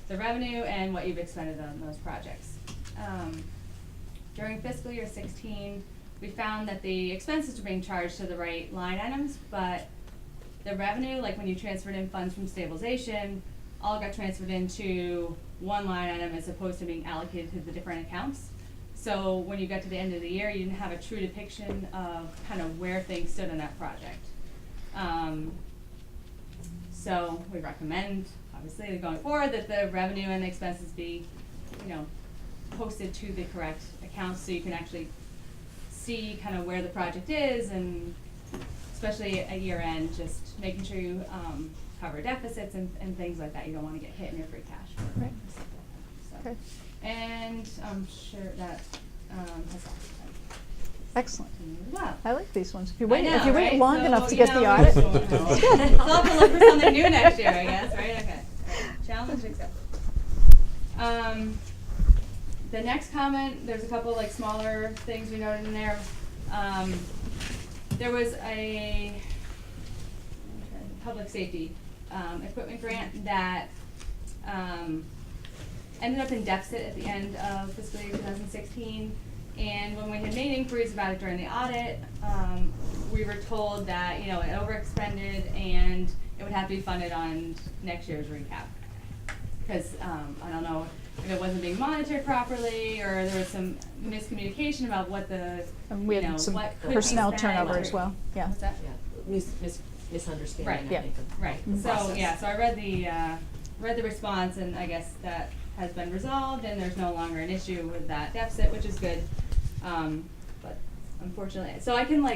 the revenue and what you've expended on those projects. During fiscal year 16, we found that the expenses were being charged to the right line items, but the revenue, like when you transferred in funds from stabilization, all got transferred into one line item as opposed to being allocated to the different accounts. So when you got to the end of the year, you didn't have a true depiction of kind of where things stood in that project. So we recommend, obviously, going forward, that the revenue and the expenses be, posted to the correct accounts so you can actually see kind of where the project is, and especially at year end, just making sure you cover deficits and things like that. You don't want to get hit in your free cash. Right. So, Okay. and I'm sure that has all. Excellent. Wow. I like these ones. If you I wait, know, if you wait right? long So, enough to you get the know, audit, we'll it's good. have to look for something new next year, I guess, right? Okay. Challenge accepted. The next comment, there's a couple like smaller things we noted in there. There was a public safety equipment grant that ended up in deficit at the end of fiscal year 2016. And when we had made inquiries about it during the audit, we were told that, it overexpended and it would have to be funded on next year's recap. Because I don't know if it wasn't being monitored properly, or there was some miscommunication about what the, And we had some what could be personnel spent turnover or- as well, yeah. What's that? Misunderstanding, Right, I yeah. think, of Right, the so, process. yeah, so I read the response, and I guess that has been resolved, and there's no longer an issue with that deficit, which is good. But unfortunately, so I can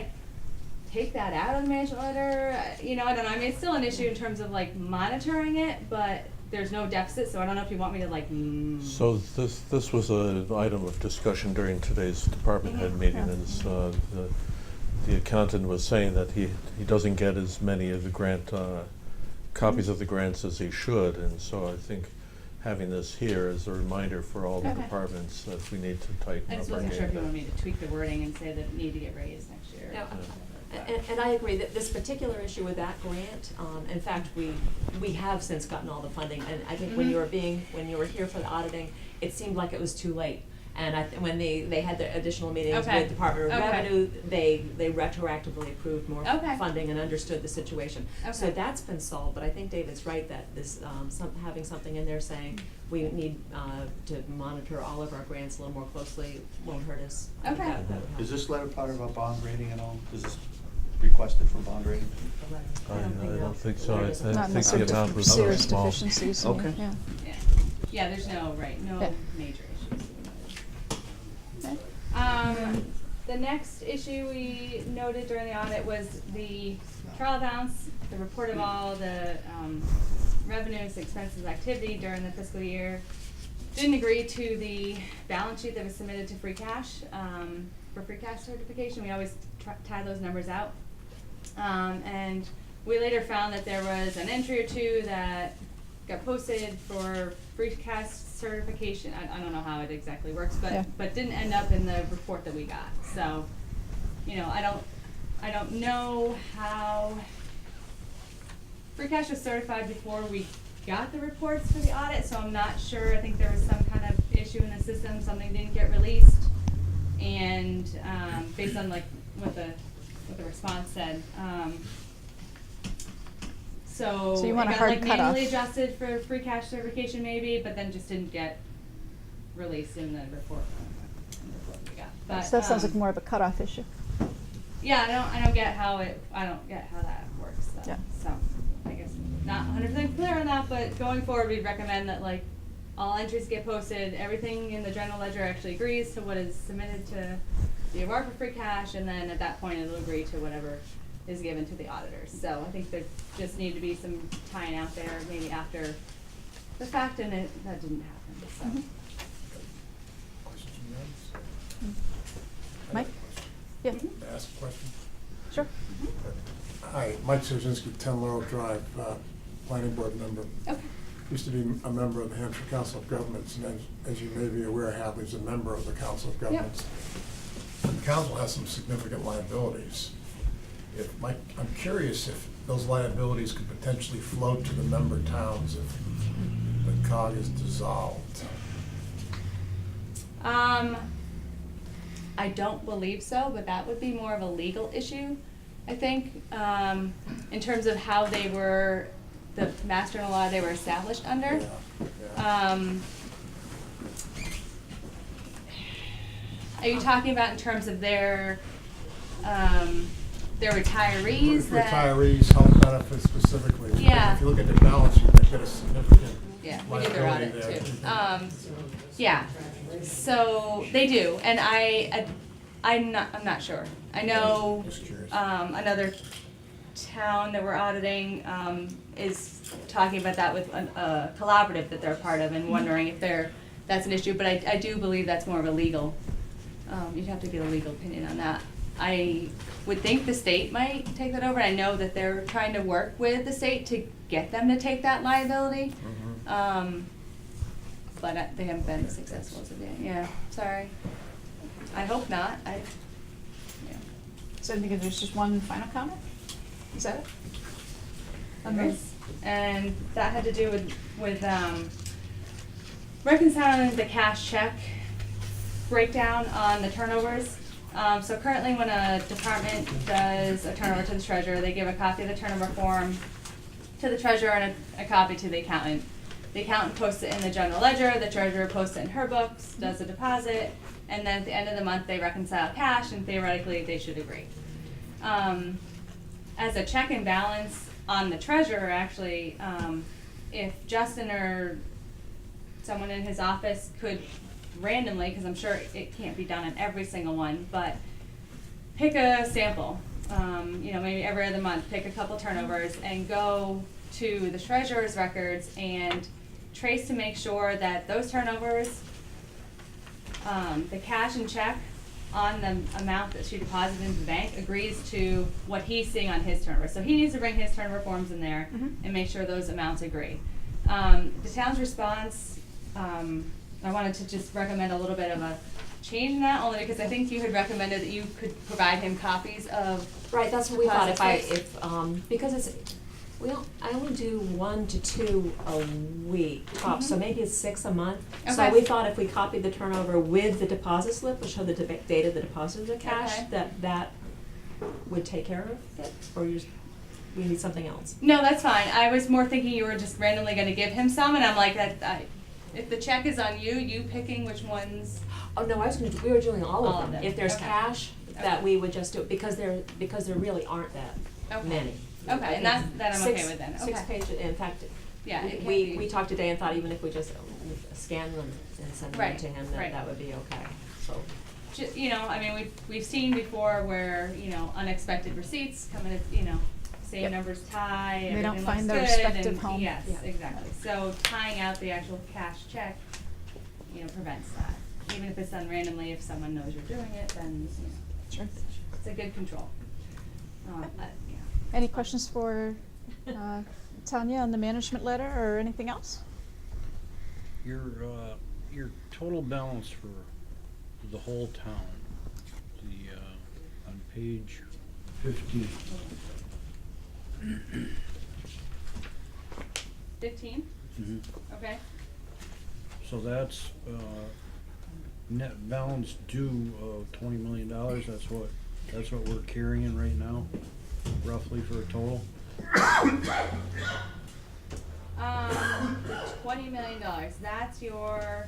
take that out of the management letter, I don't know, I mean, it's still an issue in terms of monitoring it, but there's no deficit, so I don't know if you want me to So this was an item of discussion during today's department head meeting, Yeah. and the accountant was saying that he doesn't get as many of the grant, copies of the grants as he should, and so I think having this here is a reminder for all the Okay. departments that we need to tighten I up just our wasn't sure if you game. wanted me to tweak the wording and say that it need to get raised next year. No, and I agree that this particular issue with that grant, in fact, we have since gotten all the funding, and I think when Mm-hmm. you were here for the auditing, it seemed like it was too late. And when they had the additional meetings Okay. with Department of Okay. Revenue, they retroactively approved more Okay. funding and understood the situation. So Okay. that's been solved, but I think David's right that this, having something in there saying we need to monitor all of our grants a little more closely won't hurt us. I think Okay. that would help. Is this letter part of our bond rating at all? Is this requested for bond rating? I don't think so. I Not think unless the they're amount was so serious small. deficiencies, Okay. yeah. Yeah, there's no Yeah. major issues. Okay. The next issue we noted during the audit was the trial balance, the report of all the revenues, expenses, activity during the fiscal year. Didn't agree to the balance sheet that was submitted to free cash, for free cash certification. We always tie those numbers out. And we later found that there was an entry or two that got posted for free cash certification. I don't know how it exactly works, Yeah. but didn't end up in the report that we got. So, I don't know how free cash was certified before we got the reports for the audit, so I'm not sure. I think there was some kind of issue in the system, something didn't get released. and, based on like what the response said, so you it want a got hard like cutoff. manually adjusted for free cash certification maybe, but then just didn't get released in the report we got. But, So that sounds like more of a cutoff issue. yeah, I don't get how that works though. Yeah. So, I guess not 100% clear on that, but going forward, we'd recommend that like all entries get posted, everything in the general ledger actually agrees to what is submitted to the award for free cash, and then at that point, it'll agree to whatever is given to the auditors. So I think there just need to be some tying out there, maybe after the fact, and that didn't happen, so. Mhm. Mike? Yeah. May I ask a question? Sure. Hi, Mike Szerzynski, 10 Laurel Drive, planning board member. Okay. Used to be a member of the Hampshire Council of Governments, and as you may be aware, Hadley's a member of the Council of Governments. The council has some significant liabilities. I'm curious if those liabilities could potentially float to the member towns if the COG is dissolved. I don't believe so, but that would be more of a legal issue, I think, in terms of how the master general law they were established under. Are you talking about in terms of their retirees? Retirees, health benefits specifically. Because Yeah. if you look at the balance sheet, they've got a significant Yeah, we did their liability audit there. too. Yeah, so they do, and I'm not sure. I know, Just curious. another town that we're auditing, is talking about that with a collaborative that they're a part of and wondering if that's an issue, but I do believe that's more of a legal, you'd have to get a legal opinion on that. I would think the state might take that over. I know that they're trying to work with the state to get them to take that liability. But they haven't been successful as of yet. Yeah, sorry. I hope not. Yeah. So I think there's just one final comment? Is that it? On this? And that had to do with reconciling the cash check breakdown on the turnovers. So currently when a department does a turnover to the treasurer, they give a copy of the turnover form to the treasurer and a copy to the accountant. The accountant posts it in the general ledger, the treasurer posts it in her books, does a deposit, and then at the end of the month, they reconcile cash, and theoretically, they should agree. As a check and balance on the treasurer, actually, if Justin or someone in his office could randomly, because I'm sure it can't be done on every single one, but pick a sample, maybe every other month, pick a couple turnovers and go to the treasurer's records and trace to make sure that those turnovers, the cash and check on the amount that she deposited into the bank agrees to what he's seeing on his turnover. So he needs to bring his turnover forms in there and make sure those amounts agree. The town's response, I wanted to just recommend a little bit of a change in that, only because I think you had recommended that you could provide him copies of. Right, that's what we thought, deposit because I only do 1 to 2 a week tops, so maybe it's 6 a month. So Okay. we thought if we copied the turnover with the deposit slip, which showed the date of the deposit of the cash, Okay. that would take care of it, or we need something else? No, that's fine. I was more thinking you were just randomly gonna give him some, and I'm like, if the check is on you picking which ones. Oh, no, we were doing all All of of them. them. If there's Okay. cash, that Okay. we would just do it, because there really aren't that Okay. many. Okay, I and think that I'm okay with then. Six Okay. pages, in fact, Yeah, it can't we be- talked today and thought even if we just scan them and send them Right, to him, right. that would be okay, so. We've seen before where, unexpected receipts come in, same Yep. numbers tie, They don't everything find looks their good, respective and home. yes, Yeah. exactly. So tying out the actual cash check, prevents that. Even if it's done randomly, if someone knows you're doing it, then, Sure. it's a good control. Yeah. Any questions for Tanya on the management letter or anything else? Your total balance for the whole town, on page 15. 15? Mhm. Okay. So that's net balance due of $20 million, that's what we're carrying right now, roughly for a total? The $20 million, that's your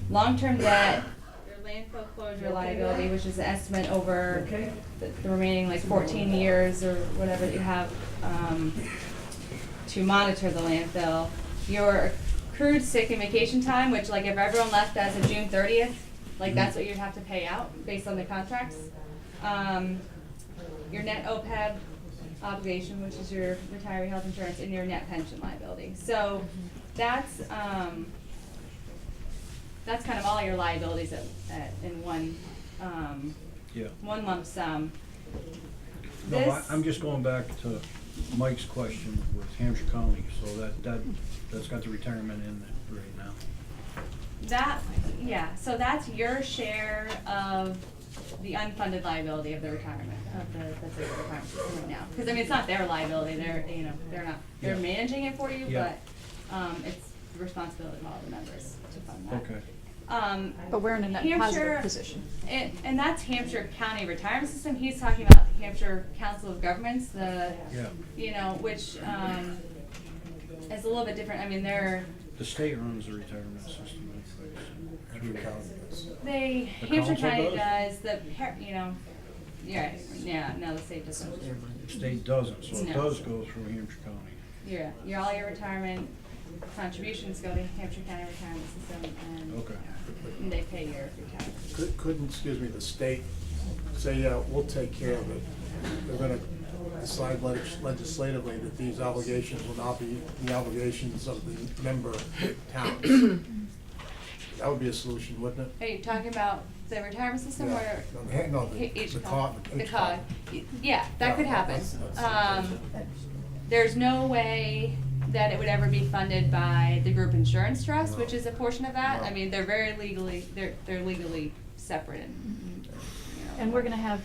long-term debt, your landfill closure liability, which is an estimate over the remaining like 14 years or whatever that you have, to monitor the landfill. Your accrued sick and vacation time, which like if everyone left as of June 30th, like that's what you'd have to pay out based on the contracts. Your net OPEB obligation, which is your retiree health insurance, and your net pension liability. So that's kind of all your liabilities in one one lump sum. No, I'm just going back to Mike's question with Hampshire County, so that's got the retirement in it right now. So that's your share of the unfunded liability of the retirement, that's the retirement system right now. Because I mean, it's not their liability, they're managing it for you, Yeah. but it's the responsibility of all the members to fund that. Okay. But we're in a net Hampshire, positive position. And that's Hampshire County Retirement System. He's talking about Hampshire Council of Governments, which is a little bit different. I mean, The state runs the retirement system. Hampshire County does. Hampshire council County does? does, the state doesn't. The state doesn't, so it No. does go through Hampshire County. All your retirement contributions go to Hampshire County Retirement System, and they pay your retirement. Couldn't, excuse me, the state say, yeah, we'll take care of it? They're gonna decide legislatively that these obligations will not be the obligations of the member towns. That would be a solution, wouldn't it? Are you talking about the retirement system or? No, each the COG. The COG. Yeah, that could happen. that's- There's no way that it would ever be funded by the group insurance trust, which is a portion of that. I mean, they're they're legally separate. And we're gonna have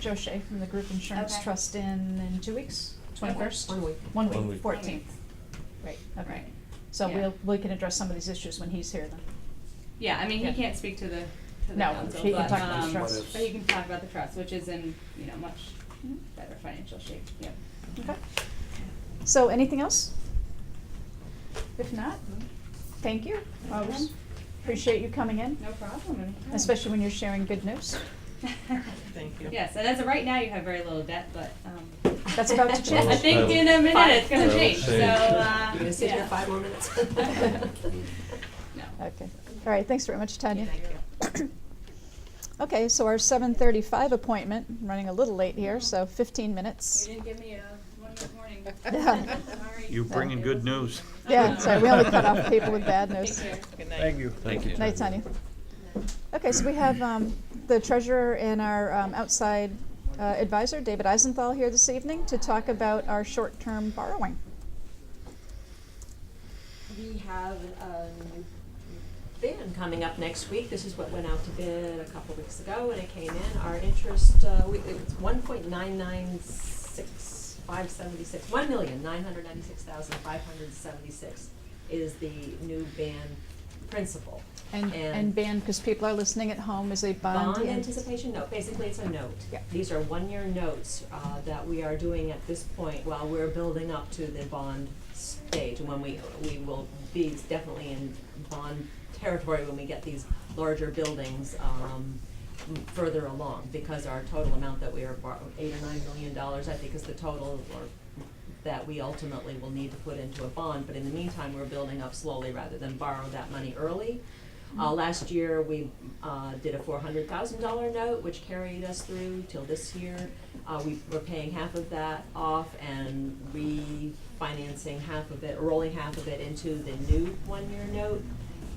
Joe Shea from the Group Insurance Okay. Trust in 2 weeks, 21st? 1 week. 1 1 week, week. 14th. Right, okay. Right. So Yeah. we can address some of these issues when he's here then. Yeah, I mean, he Yeah. can't speak to the No, council, he can but, talk about the trust. but he can talk about the trust, which is in, much better financial shape, yep. Okay. So anything else? If not, thank you. Always appreciate you coming in, No problem, anytime. especially when you're sharing good news. Thank you. Yes, and as of right now, you have very little debt, but, That's about to change. I think in a minute it's gonna That'll change, so, change. You're gonna sit here yeah. 5 more minutes? No. Okay. All right, thanks very much, Tanya. Thank you. Okay, so our 7:35 appointment, running a little late here, so 15 minutes. You didn't give me a 1 minute warning. Yeah. Sorry. You're bringing good news. Yeah, sorry, we only cut off people with bad news. Take care. Good night. Thank you. Thank you. Night, Tanya. Okay, so we have the treasurer and our outside advisor, David Eisenthal, here this evening to talk about our short-term borrowing. We have a new ban coming up next week. This is what went out to bid a couple weeks ago, and it came in. Our interest, it's 1,996,576, 1,996,576 is the new ban principal. And band, because people are listening at home, is a bond. Bond anticipation note, basically it's a note. Yeah. These are one-year notes that we are doing at this point while we're building up to the bond stage. And when we will be definitely in bond territory when we get these larger buildings further along, because our total amount that we are borrowing, $8 or $9 million, I think is the total that we ultimately will need to put into a bond. But in the meantime, we're building up slowly rather than borrow that money early. Last year, we did a $400,000 note, which carried us through till this year. We were paying half of that off and refinancing half of it, rolling half of it into the new one-year note.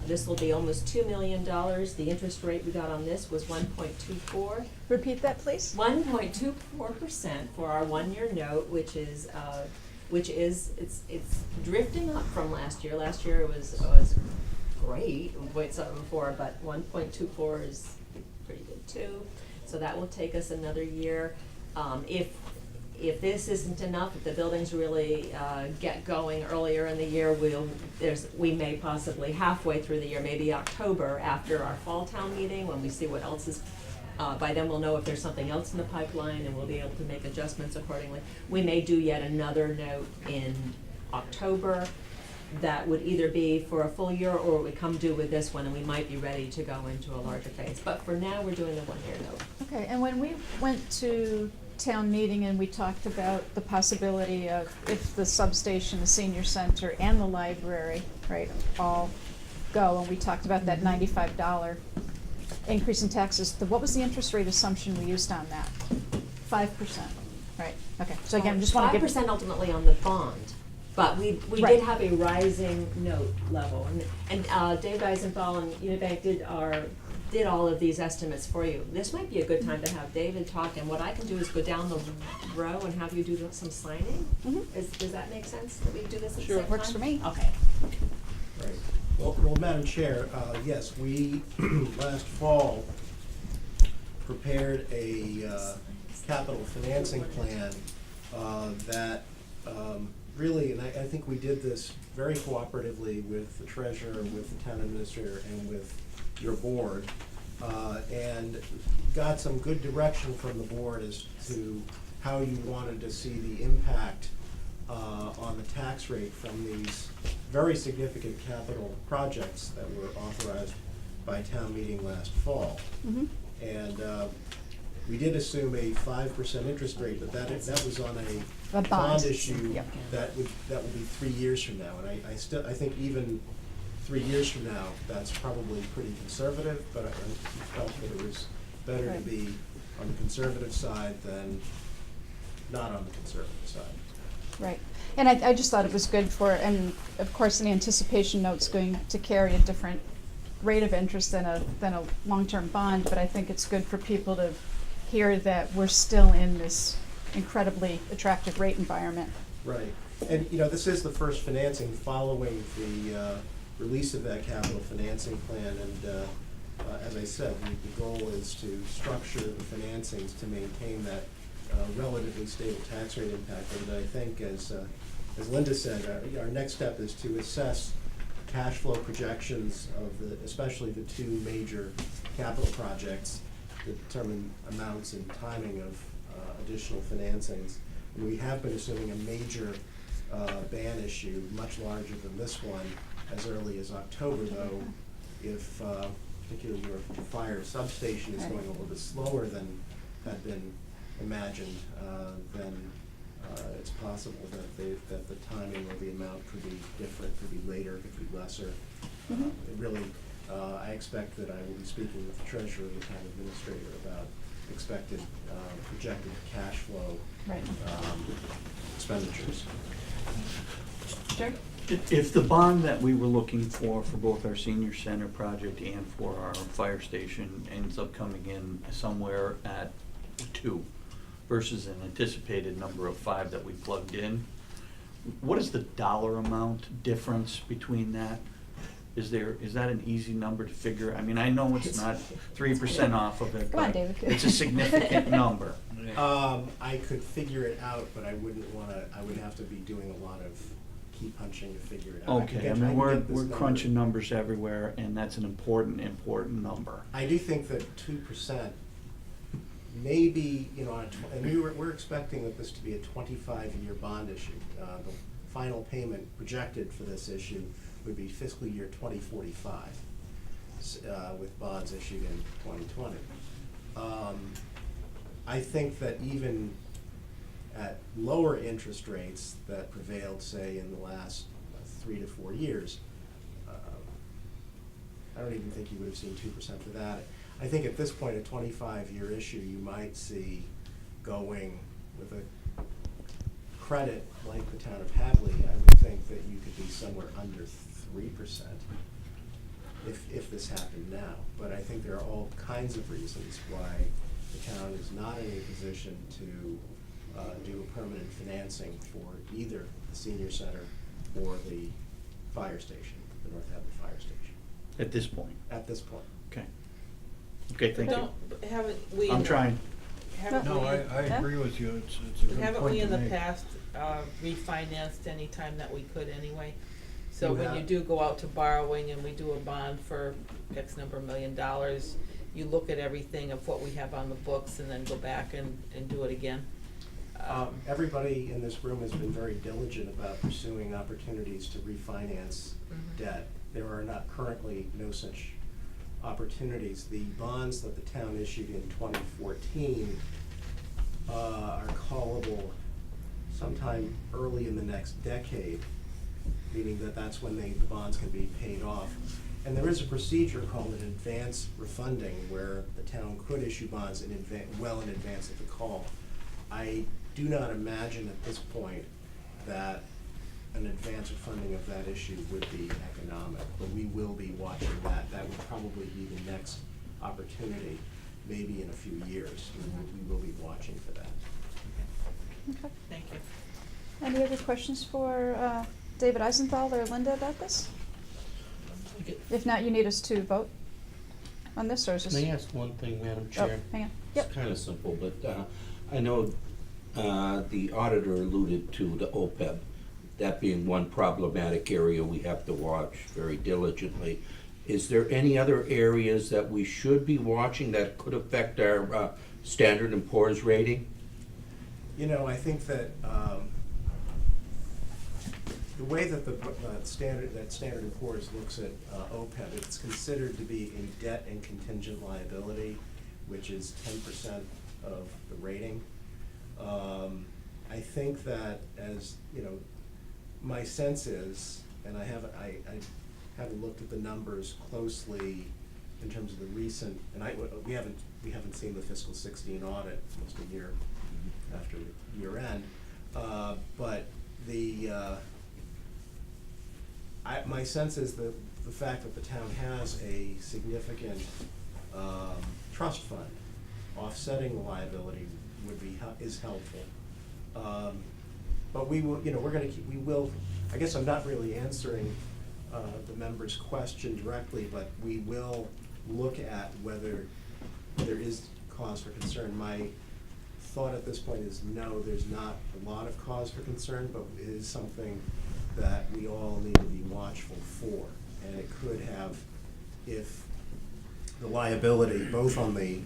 This will be almost $2 million. The interest rate we got on this was 1.24. Repeat that, please. 1.24% for our one-year note, which is it's drifting up from last year. Last year it was great, 1.74, but 1.24 is pretty good too. So that will take us another year. If if this isn't enough, if the buildings really get going earlier in the year, we may possibly halfway through the year, maybe October, after our fall town meeting, when we see what else is, by then we'll know if there's something else in the pipeline, and we'll be able to make adjustments accordingly. We may do yet another note in October that would either be for a full year, or it would come due with this one, and we might be ready to go into a larger phase. But for now, we're doing the one-year note. Okay, and when we went to town meeting and we talked about the possibility of if the substation, the senior center, and the library, right, all go, and we talked about that $95 increase in taxes, what was the interest rate assumption we used on that? 5%, right, okay, so again, just wanna give. 5% ultimately on the bond, but we Right. did have a rising note level, and Dave Eisenthal and Unibank did all of these estimates for you. This might be a good time to have David talk, and what I can do is go down the row and have you do some signing. Does that make sense, that we do this at the same time? Sure, works for me. Okay. Right. Well, Madam Chair, yes, we, last fall, prepared a capital financing plan that really, and I think we did this very cooperatively with the treasurer, with the town administrator, and with your board, and got some good direction from the board as to how you wanted to see the impact on the tax rate from these very significant capital projects that were authorized by town meeting last fall. And we did assume a 5% interest rate, but that was on a bond issue that would be 3 years from now. And I think even 3 years from now, that's probably pretty conservative, but I felt that it was better to be on the conservative side than not on the conservative side. Right, and I just thought it was good for, and of course, an anticipation note's going to carry a different rate of interest than a long-term bond, but I think it's good for people to hear that we're still in this incredibly attractive rate environment. Right, and this is the first financing following the release of that capital financing plan, and as I said, the goal is to structure the financings to maintain that relatively stable tax rate impact. And I think, as Linda said, our next step is to assess cash flow projections of especially the two major capital projects to determine amounts and timing of additional financings. And we have been assuming a major ban issue, much larger than this one, as early as October, though, if particularly your fire substation is going a little bit slower than had been imagined, then it's possible that the timing or the amount could be different, could be later, could be lesser. It really, I expect that I will be speaking with the treasurer and the town administrator about expected projected cash flow expenditures. Sure. If the bond that we were looking for both our senior center project and for our fire station ends up coming in somewhere at 2 versus an anticipated number of 5 that we plugged in, what is the dollar amount difference between that? Is that an easy number to figure? I mean, I know it's not 3% off of it, Come on, but David. it's a significant number. I could figure it out, but I wouldn't wanna, I would have to be doing a lot of key punching to figure it out. Okay, I mean, we're crunching numbers everywhere, and that's an important number. I do think that 2%, maybe, and we're expecting that this to be a 25-year bond issue. The final payment projected for this issue would be fiscal year 2045, with bonds issued in 2020. I think that even at lower interest rates that prevailed, say, in the last 3 to 4 years, I don't even think you would have seen 2% for that. I think at this point, a 25-year issue, you might see going with a credit like the town of Hadley. I would think that you could be somewhere under 3% if this happened now. But I think there are all kinds of reasons why the town is not in a position to do a permanent financing for either the senior center or the fire station, the North Hadley Fire Station. At this point? At this point. Okay. Okay, thank you. Haven't we? I'm trying. haven't No, we, I agree with you, it's a good haven't point we to in the make. past, refinanced any time that we could anyway? So We when you have. do go out to borrowing and we do a bond for X number of $1 million, you look at everything of what we have on the books and then go back and do it again? Everybody in this room has been very diligent about pursuing opportunities to refinance debt. There are not currently no such opportunities. The bonds that the town issued in 2014 are callable sometime early in the next decade, meaning that that's when the bonds can be paid off. And there is a procedure called an advance refunding where the town could issue bonds in well in advance of the call. I do not imagine at this point that an advance refunding of that issue would be economic, but we will be watching that. That would probably be the next opportunity, maybe in a few years. We will be watching for that. Okay. Thank you. Any other questions for David Eisenthal or Linda about this? If not, you need us to vote on this, or is this? May I ask one thing, Madam Oh, Chair? hang on. Yep. It's kind of simple, but I know the auditor alluded to the OPEB, that being one problematic area we have to watch very diligently. Is there any other areas that we should be watching that could affect our Standard & Poor's rating? You know, I think that the way that the Standard & Poor's looks at OPEB, it's considered to be a debt and contingent liability, which is 10% of the rating. I think that, as you know, my sense is, and I haven't looked at the numbers closely in terms of the recent, and we haven't seen the fiscal 16 audit almost a year after year end, but my sense is that the fact that the town has a significant trust fund offsetting the liability is helpful. But we will, I guess I'm not really answering the member's question directly, but we will look at whether there is cause for concern. My thought at this point is no, there's not a lot of cause for concern, but it is something that we all need to be watchful for. And it could have, if the liability, both on the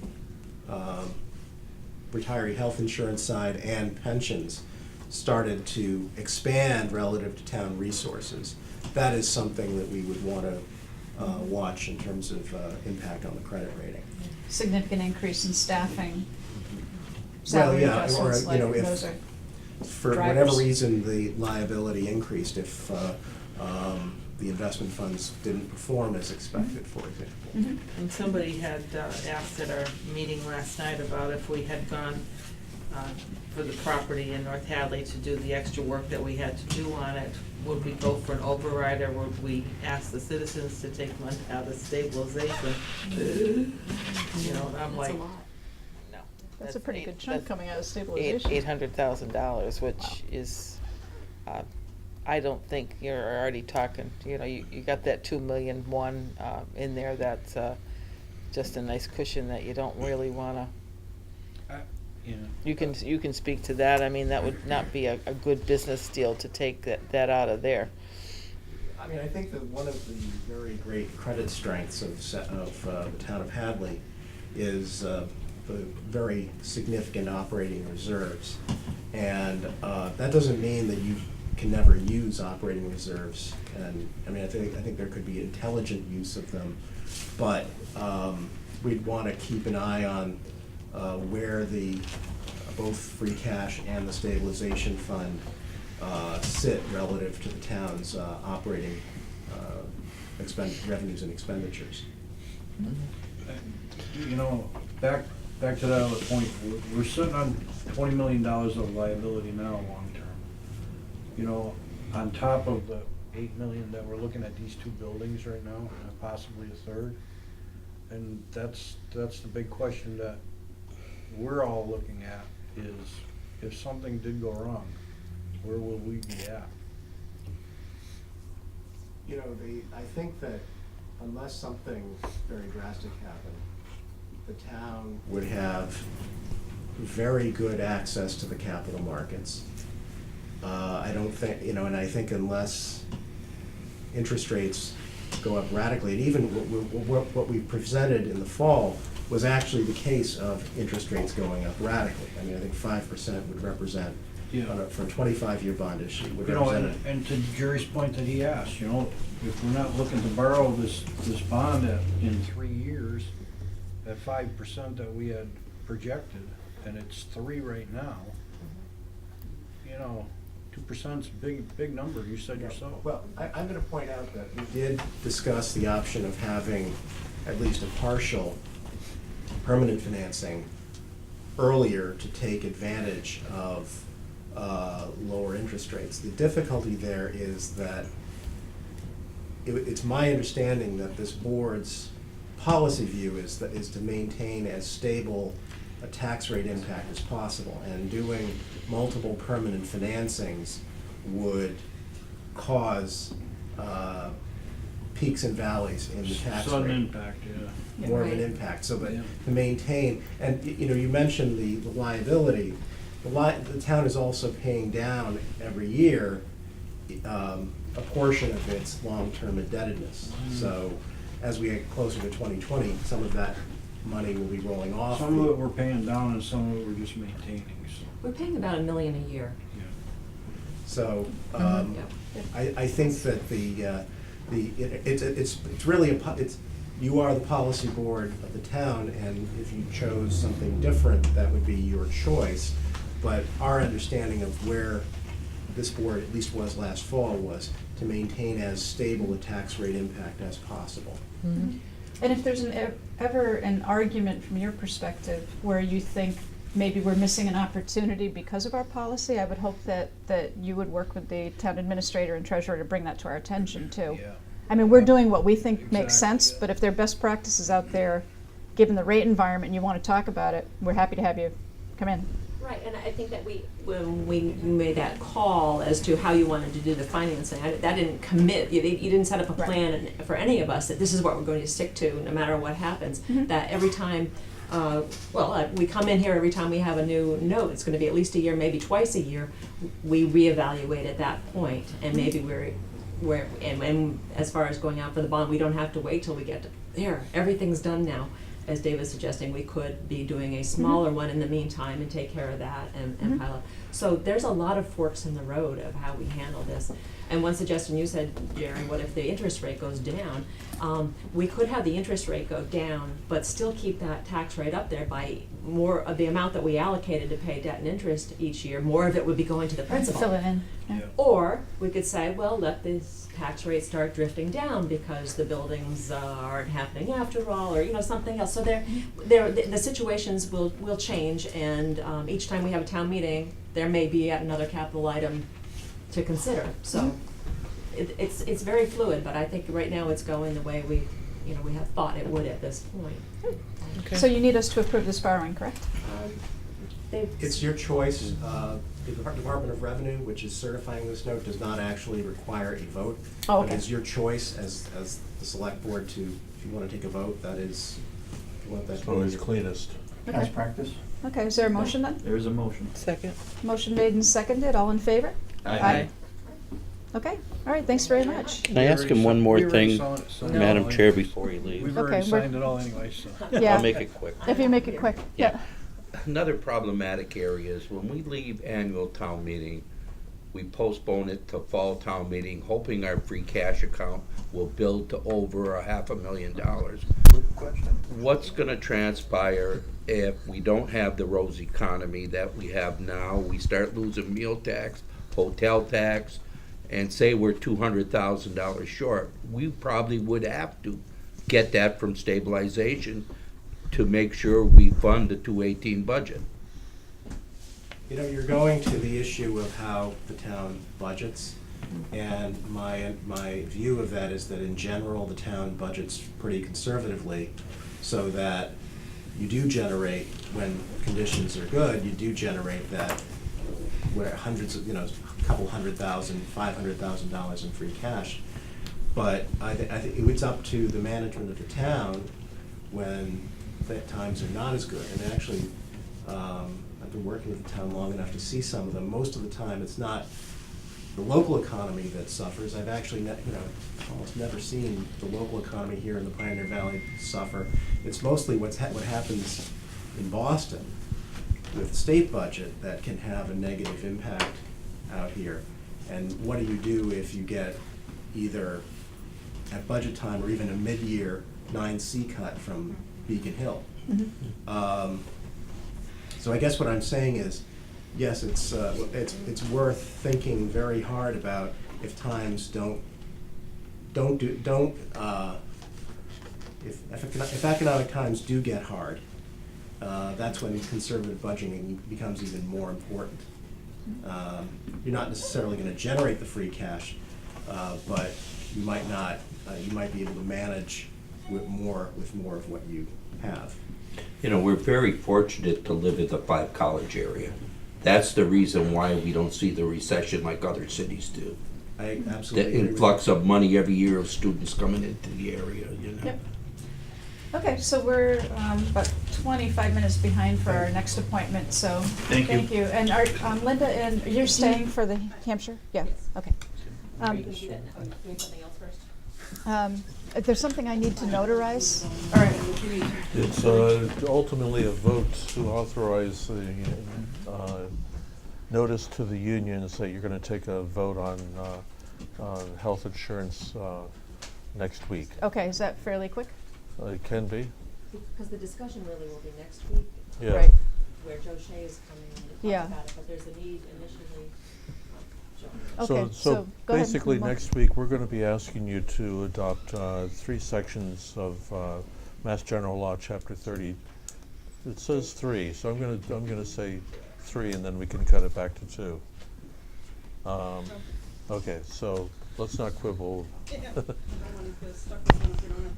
retiree health insurance side and pensions, started to expand relative to town resources, that is something that we would want to watch in terms of impact on the credit rating. Significant increase in staffing, Well, salary yeah, or, adjustments, you know, like if, those are for drivers. whatever reason, the liability increased, if the investment funds didn't perform as expected, for example. And somebody had asked at our meeting last night about if we had gone for the property in North Hadley to do the extra work that we had to do on it. Would we go for an override, or would we ask the citizens to take money out of stabilization? You know, I'm like, no. That's a pretty good chunk that's coming out of stabilization. $800,000, which is, I don't think you're already talking, you know, you got that 2 million one in there, that's just a nice cushion that you don't really wanna. You can speak to that. I mean, that would not be a good business deal to take that out of there. I mean, I think that one of the very great credit strengths of the town of Hadley is the very significant operating reserves. And that doesn't mean that you can never use operating reserves. And I mean, I think there could be intelligent use of them, but we'd want to keep an eye on where both free cash and the stabilization fund sit relative to the town's operating revenues and expenditures. You know, back to that other point, we're sitting on $20 million of liability now, long-term. You know, on top of the $8 million that we're looking at these two buildings right now, and possibly a third. And that's the big question that we're all looking at, is if something did go wrong, where will we be at? You know, I think that unless something very drastic happened, the town would have very good access to the capital markets. I don't think, and I think unless interest rates go up radically, and even what we presented in the fall was actually the case of interest rates going up radically. I mean, I think 5% would represent, for a 25-year bond issue, would represent it. And to Jerry's point that he asked, if we're not looking to borrow this bond in 3 years at 5% that we had projected, and it's 3 right now, 2%'s big number, you said yourself. Well, I'm gonna point out that we did discuss the option of having at least a partial permanent financing earlier to take advantage of lower interest rates. The difficulty there is that it's my understanding that this board's policy view is to maintain as stable a tax rate impact as possible, and doing multiple permanent financings would cause peaks and valleys in the tax rate. Sudden impact, More of an impact, so that to maintain, and you mentioned the liability. The town is also paying down every year a portion of its long-term indebtedness. So as we get closer to 2020, some of that money will be rolling off. Some of it we're paying down and some of it we're just maintaining, so. We're paying about $1 million a year. So, I think that it's really you are the policy board of the town, and if you chose something different, that would be your choice. But our understanding of where this board at least was last fall was to maintain as stable a tax rate impact as possible. Mm-hmm. And if there's ever an argument from your perspective where you think maybe we're missing an opportunity because of our policy, I would hope that you would work with the town administrator and treasurer to bring that to our attention too. Yeah. I mean, we're doing what we think makes Exactly, sense, but if there are best practices out there, given the rate environment, and you want to talk about it, we're happy to have you come in. Right, and I think that when we made that call as to how you wanted to do the financing, that didn't commit, you didn't set up a plan for any of us that this is what we're going to stick to no matter what happens. Mm-hmm. That every time, we come in here every time we have a new note, it's gonna be at least a year, maybe twice a year, we reevaluate at that point, and maybe and as far as going out for the bond, we don't have to wait till we get to there, everything's done now. As Dave was suggesting, we could be doing a smaller one in the meantime and take care of that and pile up. So there's a lot of forks in the road of how we handle this. And one suggestion you said, Jerry, what if the interest rate goes down? We could have the interest rate go down, but still keep that tax rate up there by more of the amount that we allocated to pay debt and interest each year. More of it would be going to the principal. Fill it in. Yeah. Or we could say, well, let this tax rate start drifting down because the buildings aren't happening after all, or something else. So the situations will change, and each time we have a town meeting, there may be yet another capital item to consider. So it's very fluid, but I think right now it's going the way we have thought it would at this point. Okay. So you need us to approve this borrowing, correct? It's your choice. The Department of Revenue, which is certifying this note, does not actually require a vote. Oh, okay. But it's your choice as the select board to, if you want to take a vote, that is, if you want that. It's always cleanest. Past practice? Okay, is there a motion then? There is a motion. Second. Motion made and seconded, all in favor? Aye. Okay, all right, thanks very much. Can I ask him one more We already thing, saw it, Madam Chair, before he leaves? We've Okay, already we're- signed it all anyway, so. Yeah. I'll make it quick. If you make it quick, yeah. Another problematic area is when we leave annual town meeting, we postpone it to fall town meeting, hoping our free cash account will build to over $500,000. Good question. What's gonna transpire if we don't have the rose economy that we have now? We start losing meal tax, hotel tax, and say we're $200,000 short. We probably would have to get that from stabilization to make sure we fund the 218 budget. You're going to the issue of how the town budgets, and my view of that is that in general, the town budgets pretty conservatively, so that you do generate, when conditions are good, you do generate that, where hundreds of, a couple $100,000, $500,000 in free cash. But I think it's up to the management of the town when times are not as good. And actually, I've been working with the town long enough to see some of them. Most of the time, it's not the local economy that suffers. I've actually, almost never seen the local economy here in the Pioneer Valley suffer. It's mostly what happens in Boston with the state budget that can have a negative impact out here. And what do you do if you get either at budget time or even a mid-year 9C cut from Beacon Hill? So I guess what I'm saying is, yes, it's worth thinking very hard about if times if economic times do get hard, that's when conservative budgeting becomes even more important. You're not necessarily going to generate the free cash, but you might not. You might be able to manage with more of what you have. You know, we're very fortunate to live in the Five College area. That's the reason why we don't see the recession like other cities do. I absolutely agree The with influx of money every year of students coming into the area, you know. Yep. Okay, so we're about 25 minutes behind for our next appointment, so Thank you. thank you. And are, Linda, and you're staying for the Hampshire? Yeah, okay. There's something I need to notarize? All right. It's ultimately a vote to authorize the notice to the unions that you're going to take a vote on health insurance next week. Okay, is that fairly quick? It can be. Because the discussion really will be next week. Yeah. Right. Where Joe Shea is coming in to talk Yeah. about it, but there's a need initially. Okay, So go ahead. basically, next week, we're going to be asking you to adopt 3 sections of Mass General Law, Chapter 30. It says 3, so I'm going to say 3, and then we can cut it back to 2. Okay, so let's not quibble.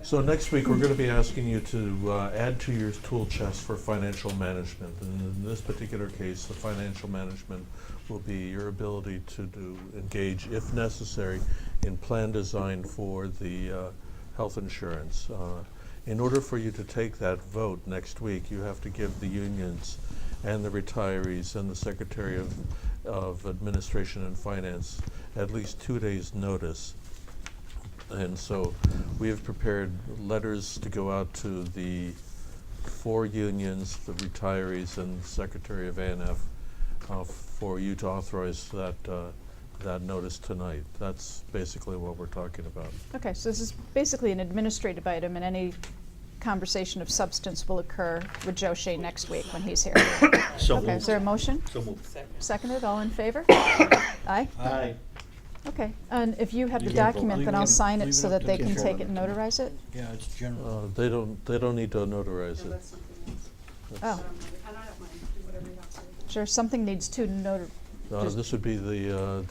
So next week, we're going to be asking you to add to your tool chest for financial management. And in this particular case, the financial management will be your ability to engage, if necessary, in plan design for the health insurance. In order for you to take that vote next week, you have to give the unions and the retirees and the Secretary of Administration and Finance at least 2 days' notice. And so we have prepared letters to go out to the 4 unions, the retirees, and the Secretary of A&F for you to authorize that notice tonight. That's basically what we're talking about. Okay, so this is basically an administrative item, and any conversation of substance will occur with Joe Shea next week when he's here. So Okay, moved. is there a motion? So moved. Seconded, all in favor? Aye? Aye. Okay, and if you have the You can vote. document, then Leave I'll it- sign it leave it so up that to they the can chairman. take it and notarize it? Yeah, it's general. They don't need to notarize it. Oh. Sure, something needs to This would be the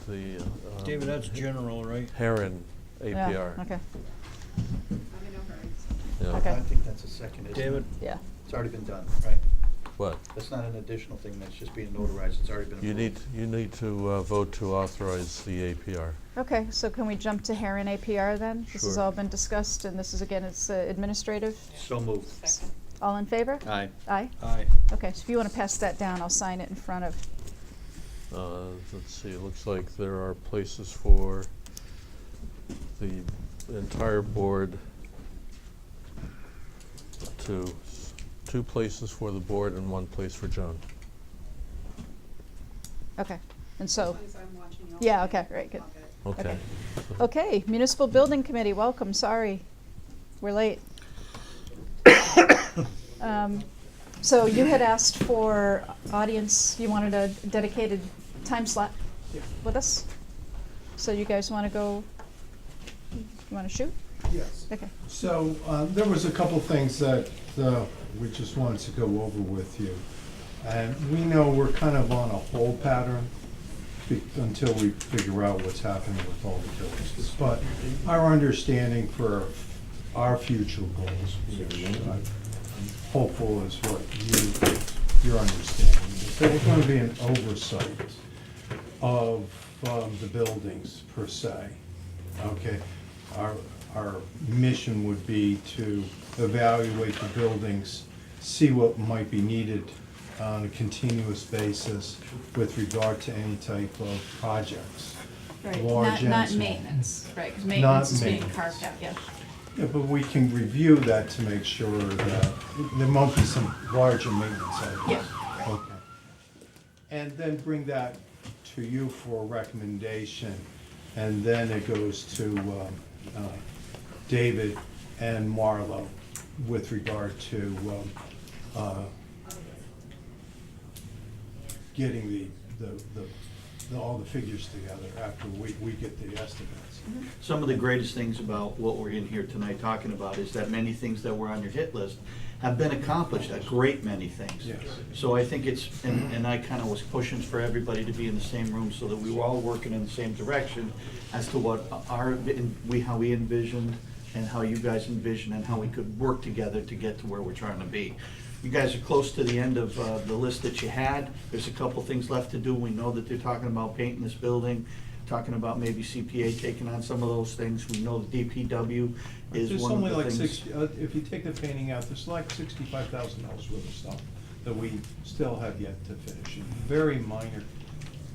David, that's general, right? Heron APR. Yeah, okay, Yeah. Okay. I think that's a second, isn't it? David? yeah. It's already been done, right? What? That's not an additional thing, that's just being notarized, it's already been approved. You need to vote to authorize the APR. Okay, so can we jump to Heron APR then? This has Sure. all been discussed, and this is, again, it's administrative. So moved. All in favor? Aye. Aye? Aye. Okay, so if you want to pass that down, I'll sign it in front of, Let's see, it looks like there are places for the entire board to, 2 places for the board and 1 place for Joan. okay, and so, yeah, okay, right, good. Okay. Okay, Municipal Building Committee, welcome, sorry, we're late. So you had asked for audience, you wanted a dedicated time slot with us? So you guys want to go, you want to shoot? Yes. Okay. So, there was a couple things that we just wanted to go over with you. And we know we're kind of on a hold pattern until we figure out what's happening with all the villages. But our understanding for our future goals, which I'm hopeful is what your understanding is, that we're going to be an oversight of the buildings per se. Okay, our mission would be to evaluate the buildings, see what might be needed on a continuous basis with regard to any type of projects. Right, Large and not small. maintenance, right, 'cause Not maintenance is being maintenance. carved out, yeah. Yeah, but we can review that to make sure that there won't be some larger maintenance items. Yeah. Okay. And then bring that to you for a recommendation, and then it goes to David and Marlo with regard to getting all the figures together after we get the estimates. Some of the greatest things about what we're in here tonight talking about is that many things that were on your hit list have been accomplished, a great many things. Yes. So I think it's, and I kind of was pushing for everybody to be in the same room so that we were all working in the same direction as to what how we envisioned and how you guys envisioned and how we could work together to get to where we're trying to be. You guys are close to the end of the list that you had. There's a couple things left to do. We know that they're talking about painting this building, talking about maybe CPA taking on some of those things. We know the DPW is There's one of only the like things. 60, if you take the painting out, there's like $65,000 worth of stuff that we still have yet to finish. Very minor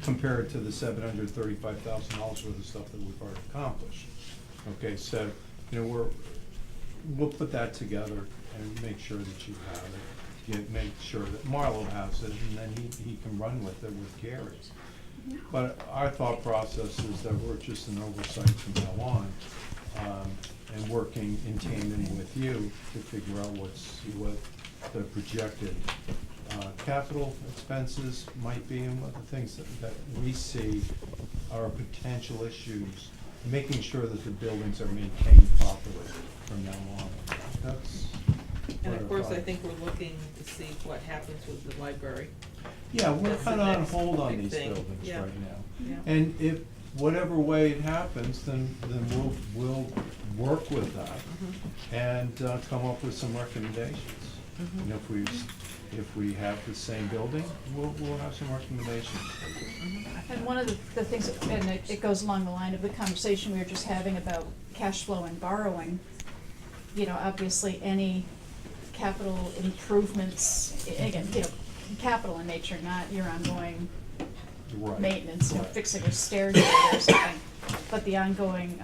compared to the $735,000 worth of stuff that we've already accomplished. Okay, so, we'll put that together and make sure that you have it. Make sure that Marlo has it, and then he can run with it with Gary. But our thought process is that we're just an oversight from now on, and working in tandem with you to figure out what the projected capital expenses might be and what the things that we see are potential issues, making sure that the buildings are maintained properly from now on. That's And what of our course, I thought- think we're looking to see what happens with the library. Yeah, we're That's the kind of on next hold on big these thing. buildings Yeah. right now. Yeah. And if, whatever way it happens, then we'll work with that and come up with some recommendations. And if we have the same building, we'll have some recommendations. And one of the things, and it goes along the line of the conversation we were just having about cash flow and borrowing, obviously any capital improvements, again, capital in nature, not your ongoing Right. maintenance, Right. fixing a stair unit or something, but the ongoing,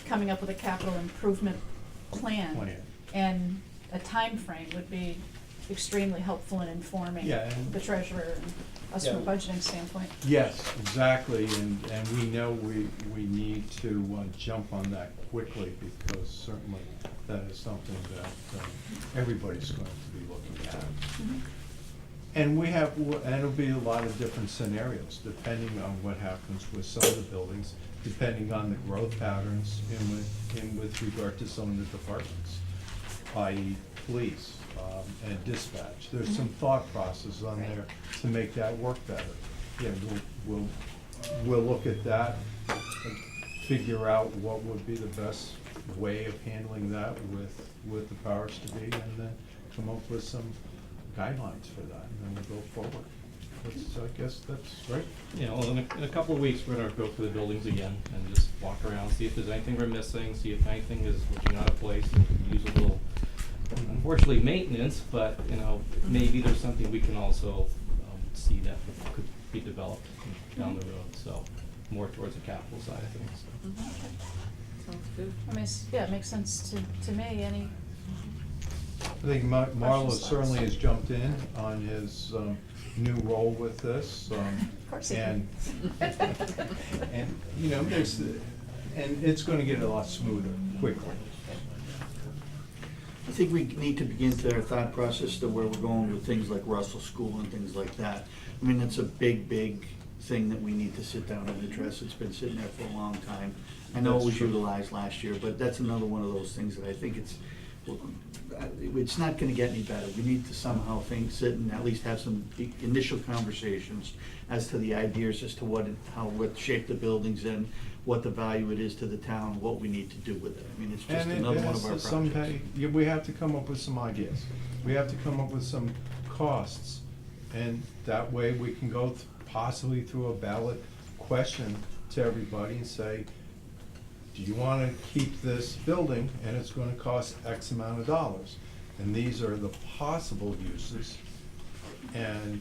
coming up with a capital improvement plan. And a time frame would be extremely helpful in informing Yeah, and- the treasurer and us from a budgeting standpoint. Yes, exactly, and we know we need to jump on that quickly, because certainly that is something that everybody's going to be looking at. And and it'll be a lot of different scenarios, depending on what happens with some of the buildings, depending on the growth patterns with regard to some of the departments, i.e. police and dispatch. There's some thought process on there to make that work better. Yeah, we'll look at that and figure out what would be the best way of handling that with the powers to be, and then come up with some guidelines for that, and then we'll go forward. I guess that's right. Well, in a couple of weeks, we're gonna go through the buildings again and just walk around, see if there's anything we're missing, see if anything is looking out of place, and use a little, unfortunately, maintenance, but, maybe there's something we can also, see that could be developed down the road, so more towards the capital side of things. Sounds good. I mean, it makes sense to me, any. I think Marlo Questions, certainly thoughts? has jumped in on his new role with this. Of course he And, there's, and it's gonna get a lot smoother quickly. I think we need to begin to our thought process to where we're going with things like Russell School and things like that. I mean, it's a big, big thing that we need to sit down and address. It's been sitting there for a long time. I know it was That's true. utilized last year, but that's another one of those things that I think it's not gonna get any better. We need to somehow sit and at least have some initial conversations as to the ideas as to what shape the building's in, what the value it is to the town, what we need to do with it. I mean, it's just And another one of our projects. we have to come up with some ideas. We have to come up with some costs, and that way we can go possibly through a ballot question to everybody and say, do you wanna keep this building, and it's gonna cost X amount of dollars? And these are the possible uses. And,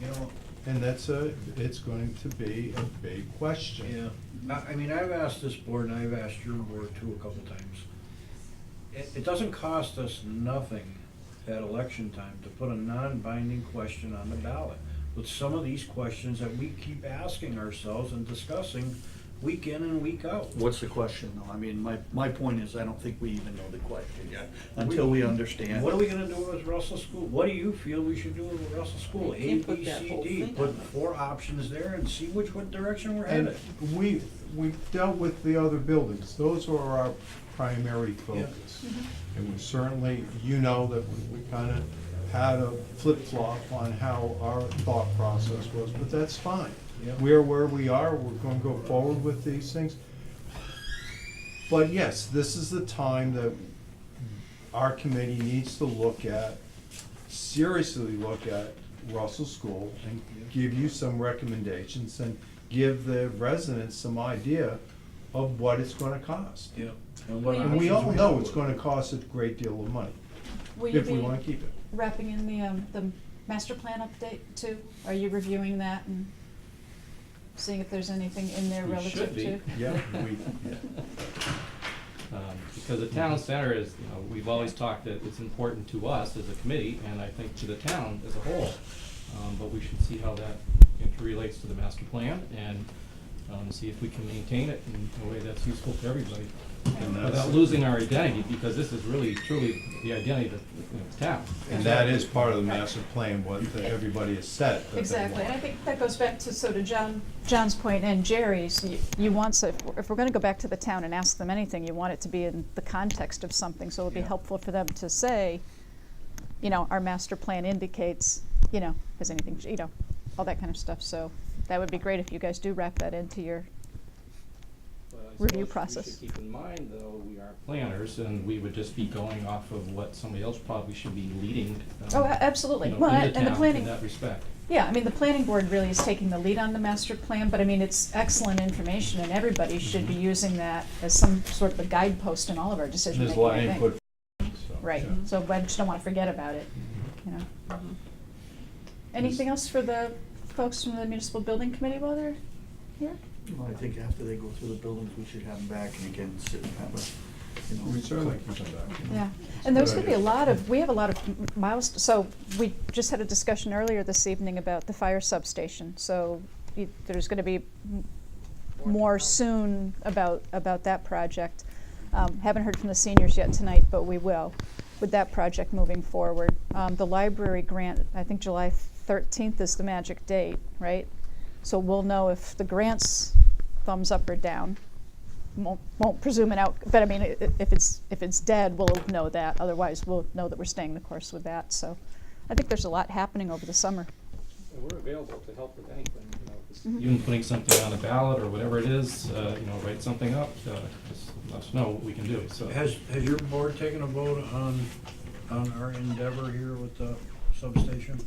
You know, and it's going to be a big question. yeah, I mean, I've asked this board and I've asked your board too a couple times. It doesn't cost us nothing at election time to put a non-binding question on the ballot. With some of these questions that we keep asking ourselves and discussing week in and week out. What's the question though? I mean, my point is, I don't think we even know the question yet, until we understand. What are we gonna do with Russell School? What do you feel we should do with Russell School? A, can't put B, that C, whole D. thing Put on there. 4 options there and see what direction we're And headed. we've dealt with the other buildings. Those are our primary focus. And we certainly, you know, that we kind of had a flip-flop on how our thought process was, but that's fine. Yeah. We're where we are, we're gonna go forward with these things. But yes, this is the time that our committee needs to look at, seriously look at Russell School and give you some recommendations and give the residents some idea of what it's gonna cost. Yeah. And what And we all options know have. it's gonna cost a great deal of money, Will you if we be wanna keep it. wrapping in the master plan update too? Are you reviewing that and seeing if there's anything in there We relative should be. to? Yeah, Because the town center is, you know, we've always talked that it's important to us as a committee, and I think to the town as a whole. But we should see how that interrelates to the master plan, and see if we can maintain it in a way that's useful to everybody. And that's- Without losing our identity, because this is really truly the identity of the town. And that is part of the master plan, what everybody has said. that they Exactly, and want. I think that goes back to sort of John's point and Jerry's. You want, so if we're gonna go back to the town and ask them anything, you want it to be in the context of something, so it'll be helpful for them to say, you know, our master plan indicates, you know, has anything, you know, all that kind of stuff, so that would be great if you guys do wrap that into your But I review suppose process. We should keep in mind, though, we are planners, and we would just be going off of what somebody else probably should be leading. Oh, absolutely. You know, Well, in and the town planning- in that respect. Yeah, I mean, the planning board really is taking the lead on the master plan, but I mean, it's excellent information, and everybody should be using that as some sort of a guidepost in all of our decision There's a making, lot I of think. input. So, Right, yeah. so I just don't wanna forget about it, you know. Anything else for the folks from the municipal building committee while they're here? Well, I think after they go through the buildings, we should have them back and again sit and have a, you know. We certainly can come back. Yeah, and there's Good gonna be a idea. lot of, we have a lot of milestones, so we just had a discussion earlier this evening about the fire substation, so there's gonna be more soon about that project. Haven't heard from the seniors yet tonight, but we will, with that project moving forward. The library grant, I think July 13th is the magic date, right? So we'll know if the grant's thumbs up or down. Won't presume an out, but I mean, if it's dead, we'll know that. Otherwise, we'll know that we're staying the course with that. So I think there's a lot happening over the summer. And we're available to help with anything, you know, just Mhm. even putting something on the ballot or whatever it is, you know, write something up, just let us know what we can do, so. Has your board taken a vote on our endeavor here with the substation?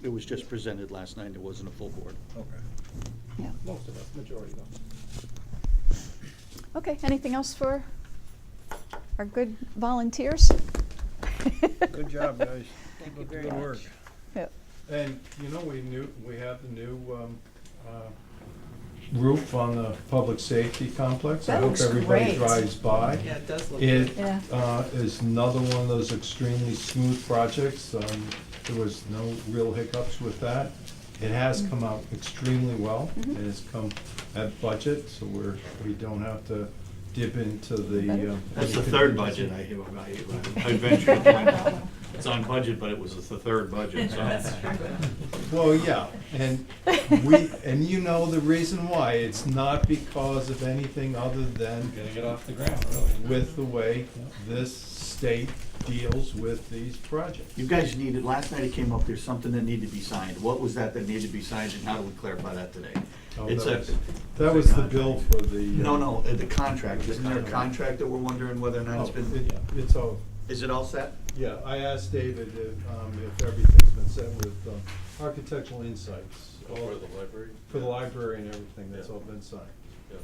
It was just presented last night, it wasn't a full board. Okay. Yeah. Most of us, majority though. Okay, anything else for our good volunteers? Good job, guys. Thank Keep you up the very good much. work. Yep. And, you know, we have the new, roof on the public safety complex. That looks I hope everybody great. drives by. Yeah, it does look It, good. Yeah. is another one of those extremely smooth projects. There was no real hiccups with that. It has come out extremely well, Mhm. and it's come at budget, so we don't have to dip into the. That's the third budget I hear, I venture to point out. It's on budget, but it was the third budget, so. That's true. Well, yeah, and and you know the reason why. It's not because of anything other than Getting it off the ground, really. with the way this state deals with these projects. You guys needed, last night it came up, there's something that needed to be signed. What was that needed to be signed, and how do we clarify that today? Oh, It's that was the bill for the. No, the contract, isn't there a contract that we're wondering whether or not it's been, It's all, is it all set? yeah, I asked David if everything's been set with Architectural Insights. For the library? For the library and everything, that's all been signed. Yeah.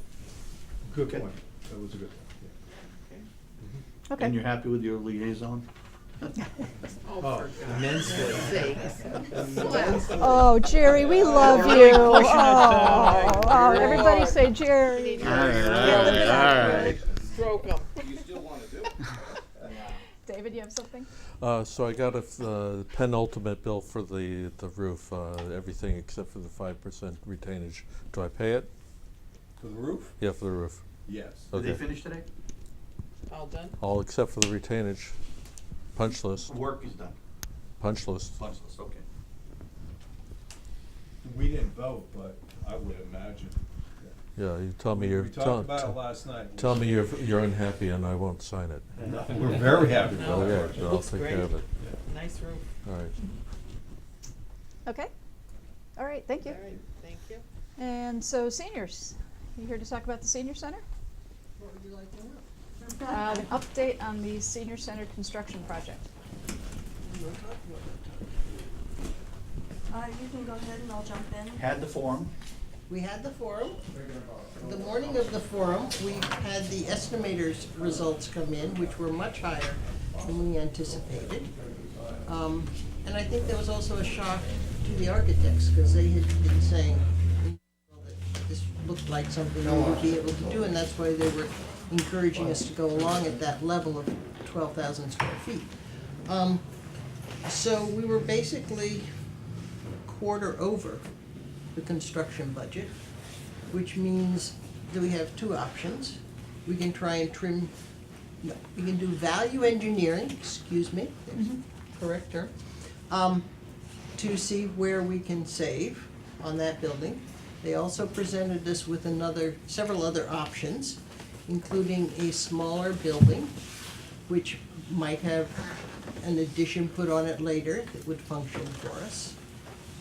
Good Okay. point, that was a good point, Okay. And you're happy with your liaison? Oh, immensely. Oh, Jerry, we love Really you. pushing it, Oh, everybody say Jerry. All right. Stroke 'em. You still wanna do it? David, you have something? So I got a penultimate bill for the roof, everything except for the 5% retainage. Do I pay it? For the roof? Yeah, for the roof. Yes. Did they Okay. finish today? All done? All except for the retainage. Punch list. Work is done. Punch list. Punch list, okay. We didn't vote, but I would imagine. Yeah, you tell me you're. We talked about it last night. Tell me you're unhappy and I won't sign it. No, we're very happy No. about Okay, it. so I'll Looks take great. care of it. Nice roof. All right. Okay. All right, thank you. All right, thank you. And so seniors, you here to talk about the senior center? What would you like to know? An update on the senior center construction project. You can go ahead and I'll jump in. Had the forum. We had the forum. The morning of the forum, we had the estimators' results come in, which were much higher than we anticipated. And I think there was also a shock to the architects, because they had been saying that this looked like something we would be able to do, and that's why they were encouraging us to go along at that level of 12,000 square feet. So we were basically quarter over the construction budget, which means that we have two options. We can try and trim, no, we can do value engineering, excuse me, there's a correct term, to see where we can save on that building. They also presented us with several other options, including a smaller building, which might have an addition put on it later that would function for us.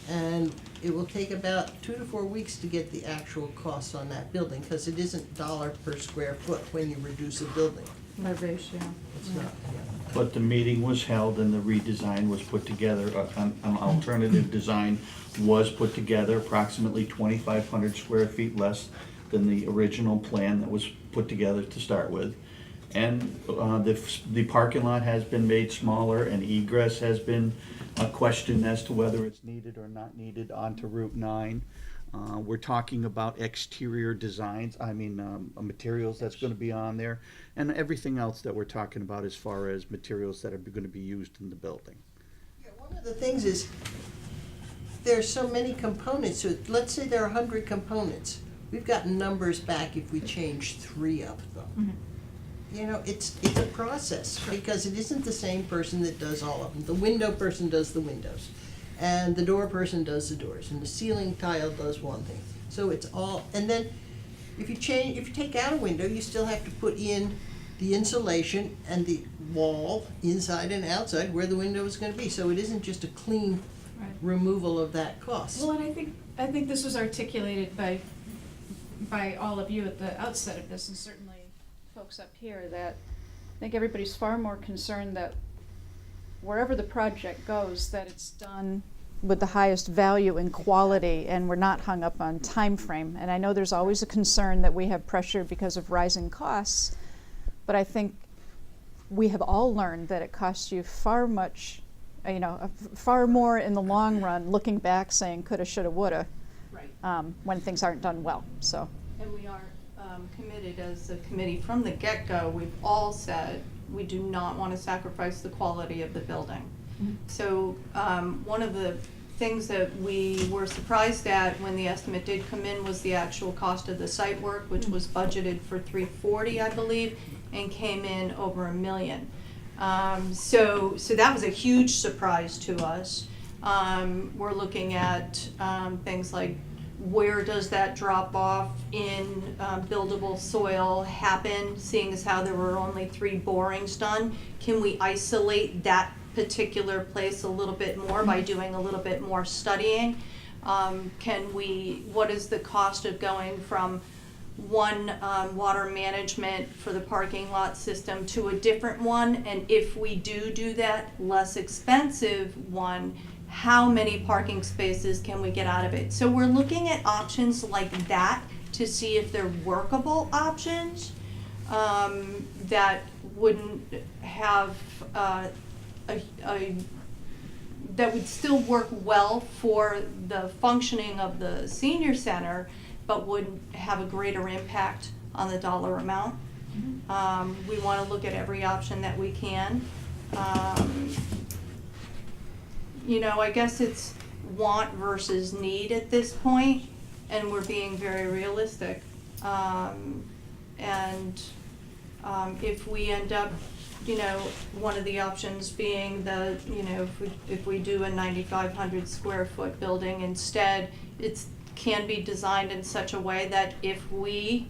And it will take about 2 to 4 weeks to get the actual costs on that building, because it isn't dollar per square foot when you reduce a building. My ratio. It's not, yeah. But the meeting was held and the redesign was put together, an alternative design was put together, approximately 2,500 square feet less than the original plan that was put together to start with. And the parking lot has been made smaller and egress has been questioned as to whether it's needed or not needed onto Route 9. We're talking about exterior designs, materials that's gonna be on there, and everything else that we're talking about as far as materials that are gonna be used in the building. Yeah, one of the things is, there's so many components, so let's say there are 100 components. We've gotten numbers back if we change 3 of them. You know, it's a process, because it isn't the same person that does all of them. The window person does the windows, and the door person does the doors, and the ceiling tile does one thing. So it's all, and then if you take out a window, you still have to put in the insulation and the wall, inside and outside, where the window is gonna be. So it isn't just a clean removal of that cost. Well, and I think this was articulated by all of you at the outset of this, and certainly folks up here, that I think everybody's far more concerned that wherever the project goes, that it's done with the highest value and quality, and we're not hung up on time frame. And I know there's always a concern that we have pressure because of rising costs, but I think we have all learned that it costs you far more in the long run, looking back saying coulda, shoulda, woulda, when things aren't done well, so. And we are committed as a committee from the get-go. We've all said we do not want to sacrifice the quality of the building. So one of the things that we were surprised at when the estimate did come in was the actual cost of the site work, which was budgeted for $340, I believe, and came in over $1 million. So that was a huge surprise to us. We're looking at things like, where does that drop off in buildable soil happen, seeing as how there were only 3 borings done? Can we isolate that particular place a little bit more by doing a little bit more studying? What is the cost of going from one water management for the parking lot system to a different one? And if we do that less expensive one, how many parking spaces can we get out of it? So we're looking at options like that to see if they're workable options that wouldn't have that would still work well for the functioning of the senior center, but would have a greater impact on the dollar amount. We want to look at every option that we can. You know, I guess it's want versus need at this point, and we're being very realistic. If we end up, you know, one of the options being the, you know, if we do a 9,500 square foot building instead, it can be designed in such a way that if we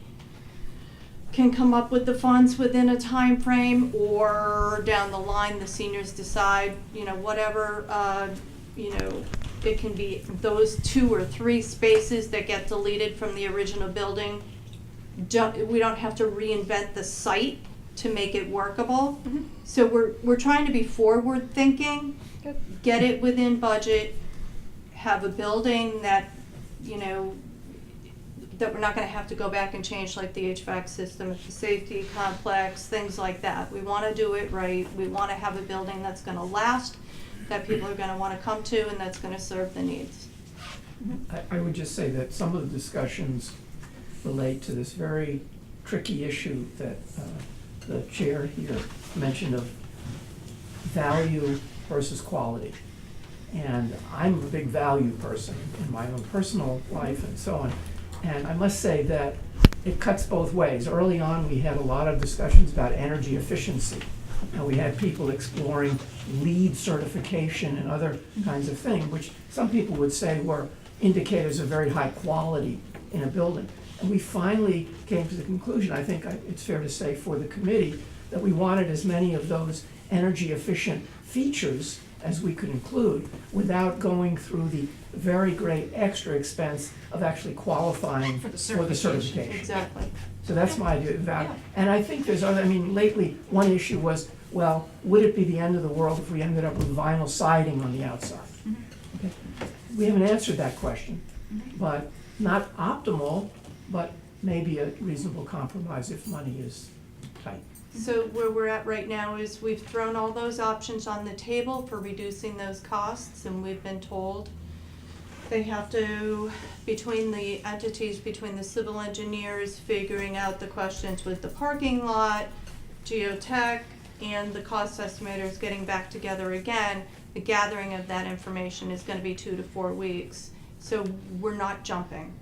can come up with the funds within a time frame, or down the line the seniors decide, you know, whatever, you know, it can be those 2 or 3 spaces that get deleted from the original building. We don't have to reinvent the site to make it workable. So we're trying to be forward thinking, get it within budget, have a building that, you know, that we're not gonna have to go back and change, like the HVAC system at the safety complex, things like that. We wanna do it right. We wanna have a building that's gonna last, that people are gonna wanna come to, and that's gonna serve the needs. I would just say that some of the discussions relate to this very tricky issue that the chair here mentioned of value versus quality. And I'm a big value person in my own personal life and so on. And I must say that it cuts both ways. Early on, we had a lot of discussions about energy efficiency. And we had people exploring LEED certification and other kinds of things, which some people would say were indicators of very high quality in a building. And we finally came to the conclusion, I think it's fair to say for the committee, that we wanted as many of those energy efficient features as we could include without going through the very great extra expense of actually qualifying for the certification. Exactly. So that's my idea of value. And I think there's other, I mean, lately, one issue was, well, would it be the end of the world if we ended up with vinyl siding on the outside? Okay. We haven't answered that question, but not optimal, but maybe a reasonable compromise if money is tight. So where we're at right now is we've thrown all those options on the table for reducing those costs, and we've been told they have to, between the entities, between the civil engineers, figuring out the questions with the parking lot, geotech, and the cost estimators getting back together again, the gathering of that information is gonna be 2 to 4 weeks. So we're not jumping.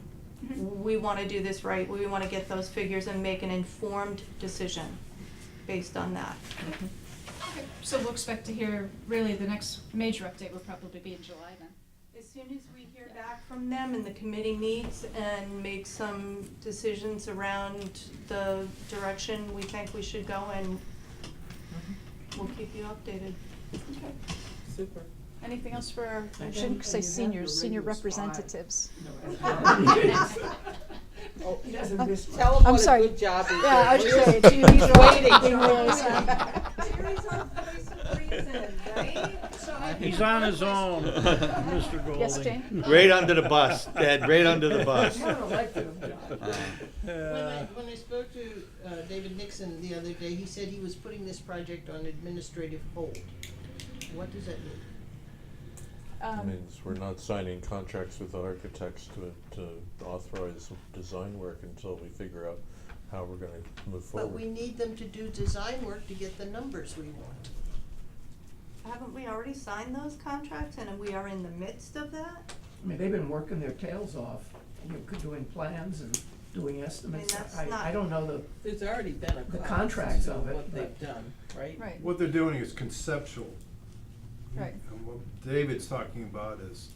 We wanna do this right. We wanna get those figures and make an informed decision based on that. Okay, so we'll expect to hear, really, the next major update will probably be in July then. As soon as we hear back from them and the committee meets and make some decisions around the direction we think we should go in, we'll keep you updated. Okay. Super. Anything else for our, I shouldn't say seniors, senior representatives. Oh, he doesn't I'm miss Tell him what sorry. a good job he's Yeah, I was doing. just saying, do you need He's waiting. He's on his own, Mr. Golding. Yes, Jane? Right under the bus, Ted, right under the bus. When I spoke to David Nixon the other day, he said he was putting this project on administrative hold. What does that mean? It means we're not signing contracts with architects to authorize design work until we figure out how we're gonna move forward. But we need them to do design work to get the numbers we want. Haven't we already signed those contracts, and we are in the midst of that? I mean, they've been working their tails off, doing plans and doing estimates. that's not- I don't know There's already been a the cost contracts to of it, what but- they've done, right? Right. What they're doing is conceptual. Right. And what David's talking about is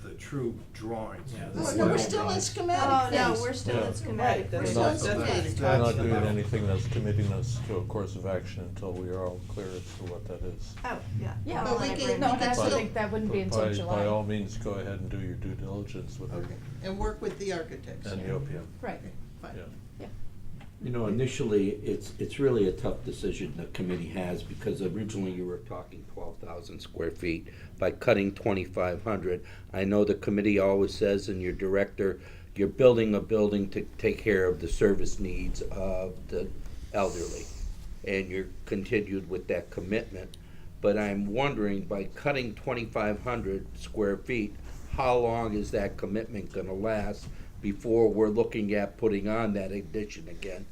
the true drawings. Yeah, the Oh, no, final we're still in drawings. schematic Oh, no, phase. we're still Yeah. in schematic. Right, We're that's still not- in that's- schematic. We're not the doing map. anything that's committing us to a course of action until we are all clear as to what that is. Oh, yeah. Yeah, We're all but in we can- agreement. No, we and I can still still- think that wouldn't be But until by July. all means, go ahead and do your due diligence with Okay, and work with the architects. and the OPM. Right, Fine. Yeah. You know, initially, it's really a tough decision the committee has, because originally you were talking 12,000 square feet. By cutting 2,500, I know the committee always says, and your director, you're building a building to take care of the service needs of the elderly. And you're continued with that commitment. but I'm wondering, by cutting 2,500 square feet, how long is that commitment gonna last before we're looking at putting on that addition again?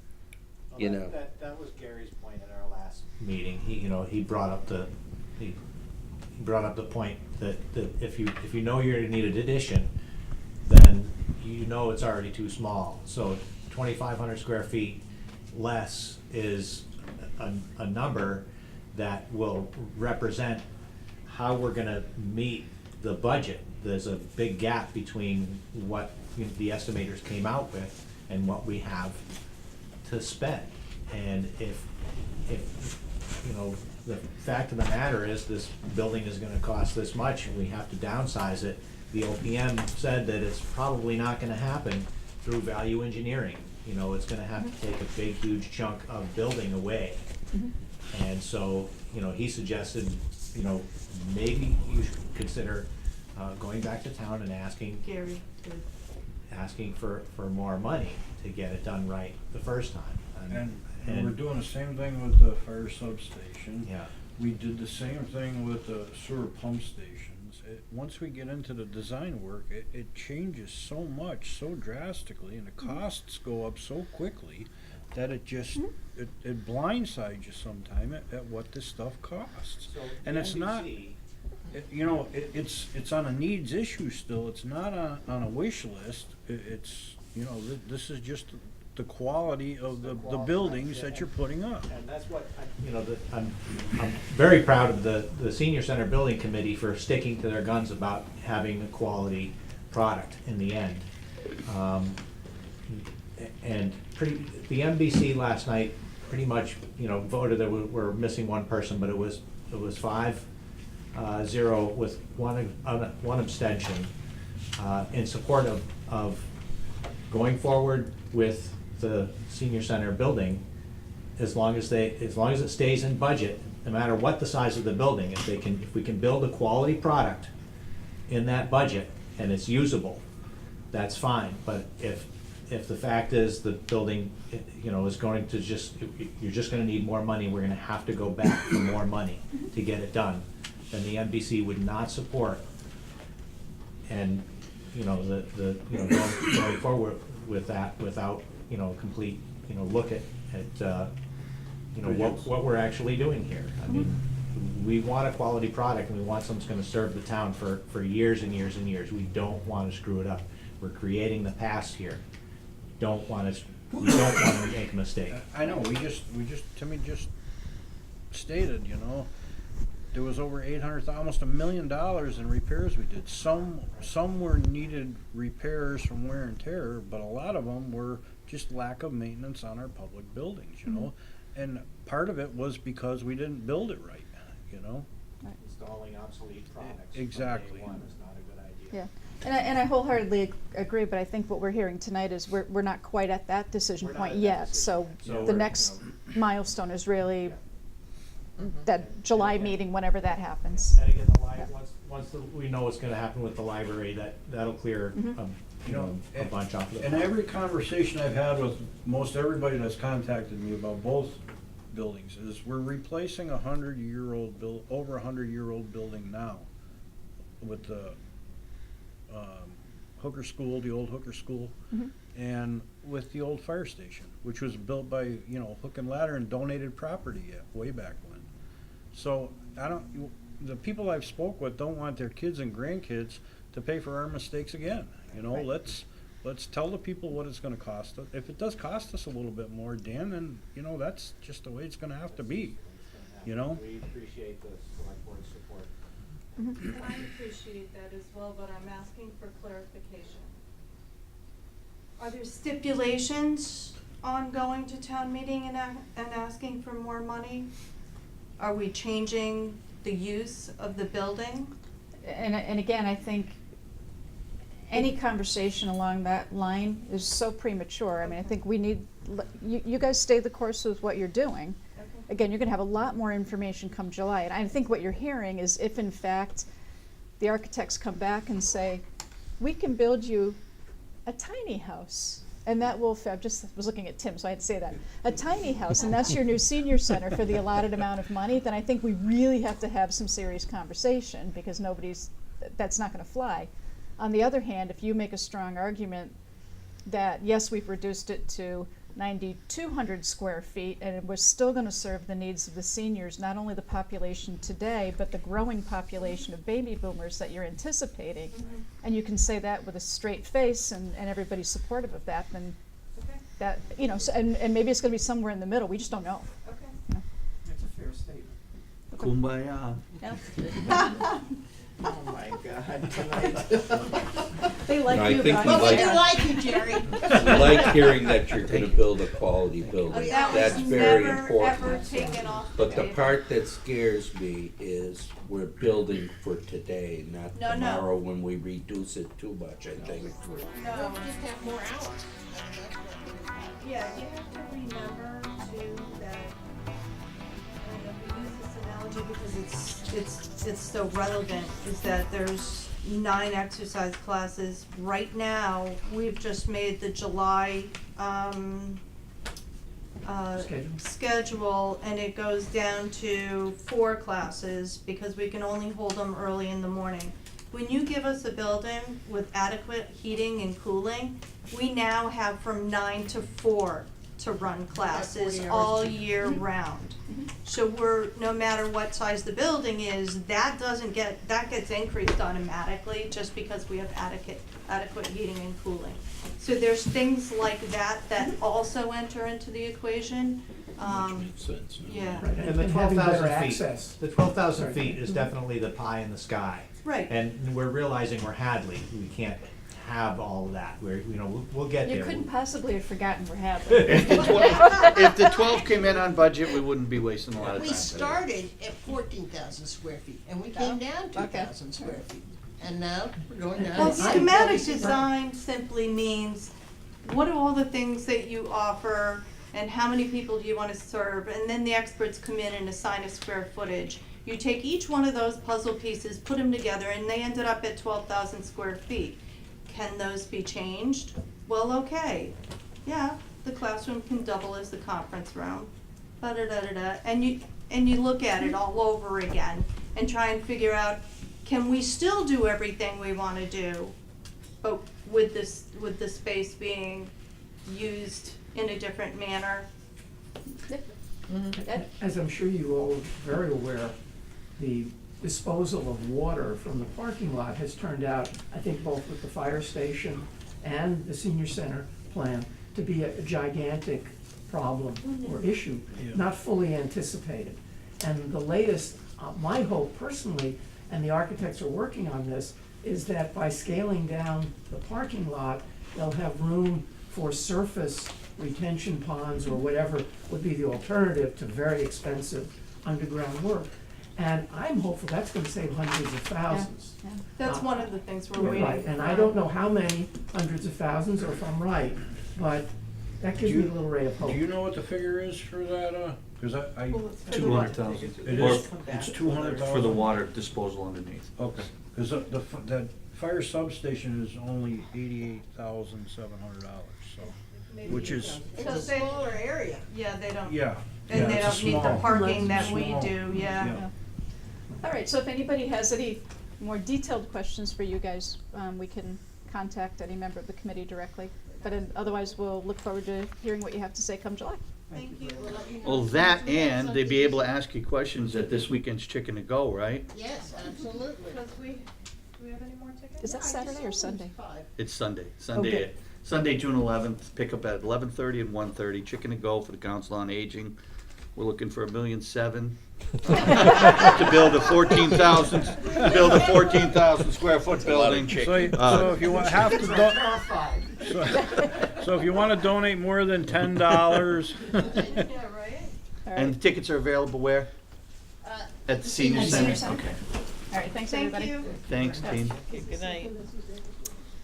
You know? That was Gary's point at our last meeting. He brought up the point that if you know you're gonna need an addition, then you know it's already too small. So 2,500 square feet less is a number that will represent how we're gonna meet the budget. There's a big gap between what the estimators came out with and what we have to spend. And if the fact of the matter is this building is gonna cost this much and we have to downsize it, the OPM said that it's probably not gonna happen through value engineering. It's gonna have to take a big, huge chunk of building away. And so, he suggested, maybe you should consider going back to town and asking for more money to get it done right the first time. And we're doing the same thing with the fire substation. Yeah. We did the same thing with the sewer pump stations. Once we get into the design work, it changes so much, so drastically, and the costs go up so quickly that it just, it blindsides you sometime at what this stuff costs. So And the it's not, NBC it's on a needs issue still, it's not on a wish list. This is just the quality of the buildings that you're putting up. And that's what, I'm very proud of the Senior Center Building Committee for sticking to their guns about having a quality product in the end. And the MBC last night pretty much, voted that we're missing one person, but it was 5-0 with one abstention, in support of going forward with the senior center building, as long as it stays in budget, no matter what the size of the building. If we can build a quality product in that budget and it's usable, that's fine. But if the fact is the building, is going to you're just gonna need more money, we're gonna have to go back for more money to get it done, then the NBC would not support. And, going forward with that without, complete, look at what we're actually doing here. I mean, we want a quality product and we want something that's gonna serve the town for years and years and years. We don't wanna screw it up. We're creating the past here. We don't wanna make a mistake. I know, Timmy just stated, there was over almost $1 million in repairs we did. Some were needed repairs from wear and tear, but a lot of them were just lack of maintenance on our public buildings, and part of it was because we didn't build it right, Installing obsolete products. Exactly. From day one is not a good idea. Yeah, and I wholeheartedly agree, but I think what we're hearing tonight is we're not quite at that decision point yet. So the next milestone is really that July meeting, whenever that happens. And again, once we know what's gonna happen with the library, that'll clear a bunch off of the. And every conversation I've had with most everybody that's contacted me about both buildings is we're replacing over 100-year-old building now with the hooker school, the old hooker school, and with the old fire station, which was built by, hook and ladder and donated property way back when. So the people I've spoke with don't want their kids and grandkids to pay for our mistakes again. Let's tell the people what it's gonna cost us. If it does cost us a little bit more, Dan, then, that's just the way it's gonna have to be, We appreciate the select board's support. And I appreciate that as well, but I'm asking for clarification. Are there stipulations on going to town meeting and asking for more money? Are we changing the use of the building? And again, I think any conversation along that line is so premature. I mean, I think we need, you guys stay the course with what you're doing. Okay. Again, you're gonna have a lot more information come July, and I think what you're hearing is if in fact the architects come back and say, we can build you a tiny house and that will, I just was looking at Tim, so I had to say that, a tiny house, and that's your new senior center for the allotted amount of money, then I think we really have to have some serious conversation, because that's not gonna fly. On the other hand, if you make a strong argument that, yes, we've reduced it to 9,200 square feet, and we're still gonna serve the needs of the seniors, not only the population today, but the growing population of baby boomers that you're anticipating, and you can say that with a straight face, and everybody's supportive of that, then that, you know, so, and maybe it's gonna be somewhere in the middle, we just don't know. That's a fair statement. Kumbaya. Oh my God, tonight. They like No, I you, think Brian. we We do like you, Jerry. We like hearing that you're gonna build a quality building. That That's was very never, important. ever taken off the But the table. part that scares me is we're building for today, not No, no. tomorrow when we reduce it too much, I think. No. Just have more hours. Yeah, you have to remember too that, and we use this analogy because it's so relevant, is that there's 9 exercise classes. Right now, we've just made the July, schedule, and it goes down to 4 classes because we can only hold them early in the morning. When you give us a building with adequate heating and cooling, we now have from 9 to 4 to run classes 40 hours. all year round. So no matter what size the building is, that gets increased automatically just because we have adequate heating and cooling. So there's things like that also enter into the equation. Makes sense. Yeah. Right, And the and having better 12,000 feet, access. the 12,000 Sorry. feet is definitely the pie in the sky. Right. And we're realizing we're Hadley, we can't have all of that, we'll get You there. couldn't possibly have forgotten we're Hadley. If the 12 came in on budget, we wouldn't be wasting a lot of We time. started at 14,000 square feet, and we came down 2,000 square feet. And now we're going down. Well, to schematic 9,000. design simply means, what are all the things that you offer, and how many people do you want to serve, and then the experts come in and assign a square footage. You take each one of those puzzle pieces, put them together, and they ended up at 12,000 square feet. Can those be changed? Well, okay, yeah, the classroom can double as the conference room, da-da-da-da-da, and you look at it all over again and try and figure out, can we still do everything we wanna do, but with the space being used in a different manner? As I'm sure you all are very aware, the disposal of water from the parking lot has turned out, I think both with the fire station and the senior center plan, to be a gigantic problem or issue, not fully anticipated. And the latest, my hope personally, and the architects are working on this, is that by scaling down the parking lot, they'll have room for surface retention ponds or whatever would be the alternative to very expensive underground work. And I'm hopeful that's gonna save hundreds of thousands. That's one of the things we're You're waiting right, for. and I don't know how many hundreds of thousands or if I'm right, but that gives me a little ray of hope. Do you know what the figure is for that, cause I. Well, it's for the 200,000. It Or is, it's 200,000? For the water disposal underneath. Okay, cause the fire substation is only $88,700, so, which is, It's a smaller area. Yeah, they don't. yeah. And they it's don't need the small. parking that we Small. do, yeah. All right, so if anybody has any more detailed questions for you guys, we can contact any member of the committee directly. But otherwise, we'll look forward to hearing what you have to say come July. Thank you. Well, that and they'd be able to ask you questions at this weekend's Chicken to Go, right? Yes, absolutely. Do we have any more tickets? Is that Saturday or Sunday? It's Sunday. Okay. Sunday, June 11th. Pick up at 11:30 and 1:30. Chicken to Go for the Council on Aging. We're looking for $1.7 million to build a 14,000 square foot building. So if you have to so if you wanna donate more than $10. Yeah, right? And the tickets are available where? At the senior Senior center? Center. Okay. All right, thanks, Thank everybody. you. Thanks, team. Okay, good night.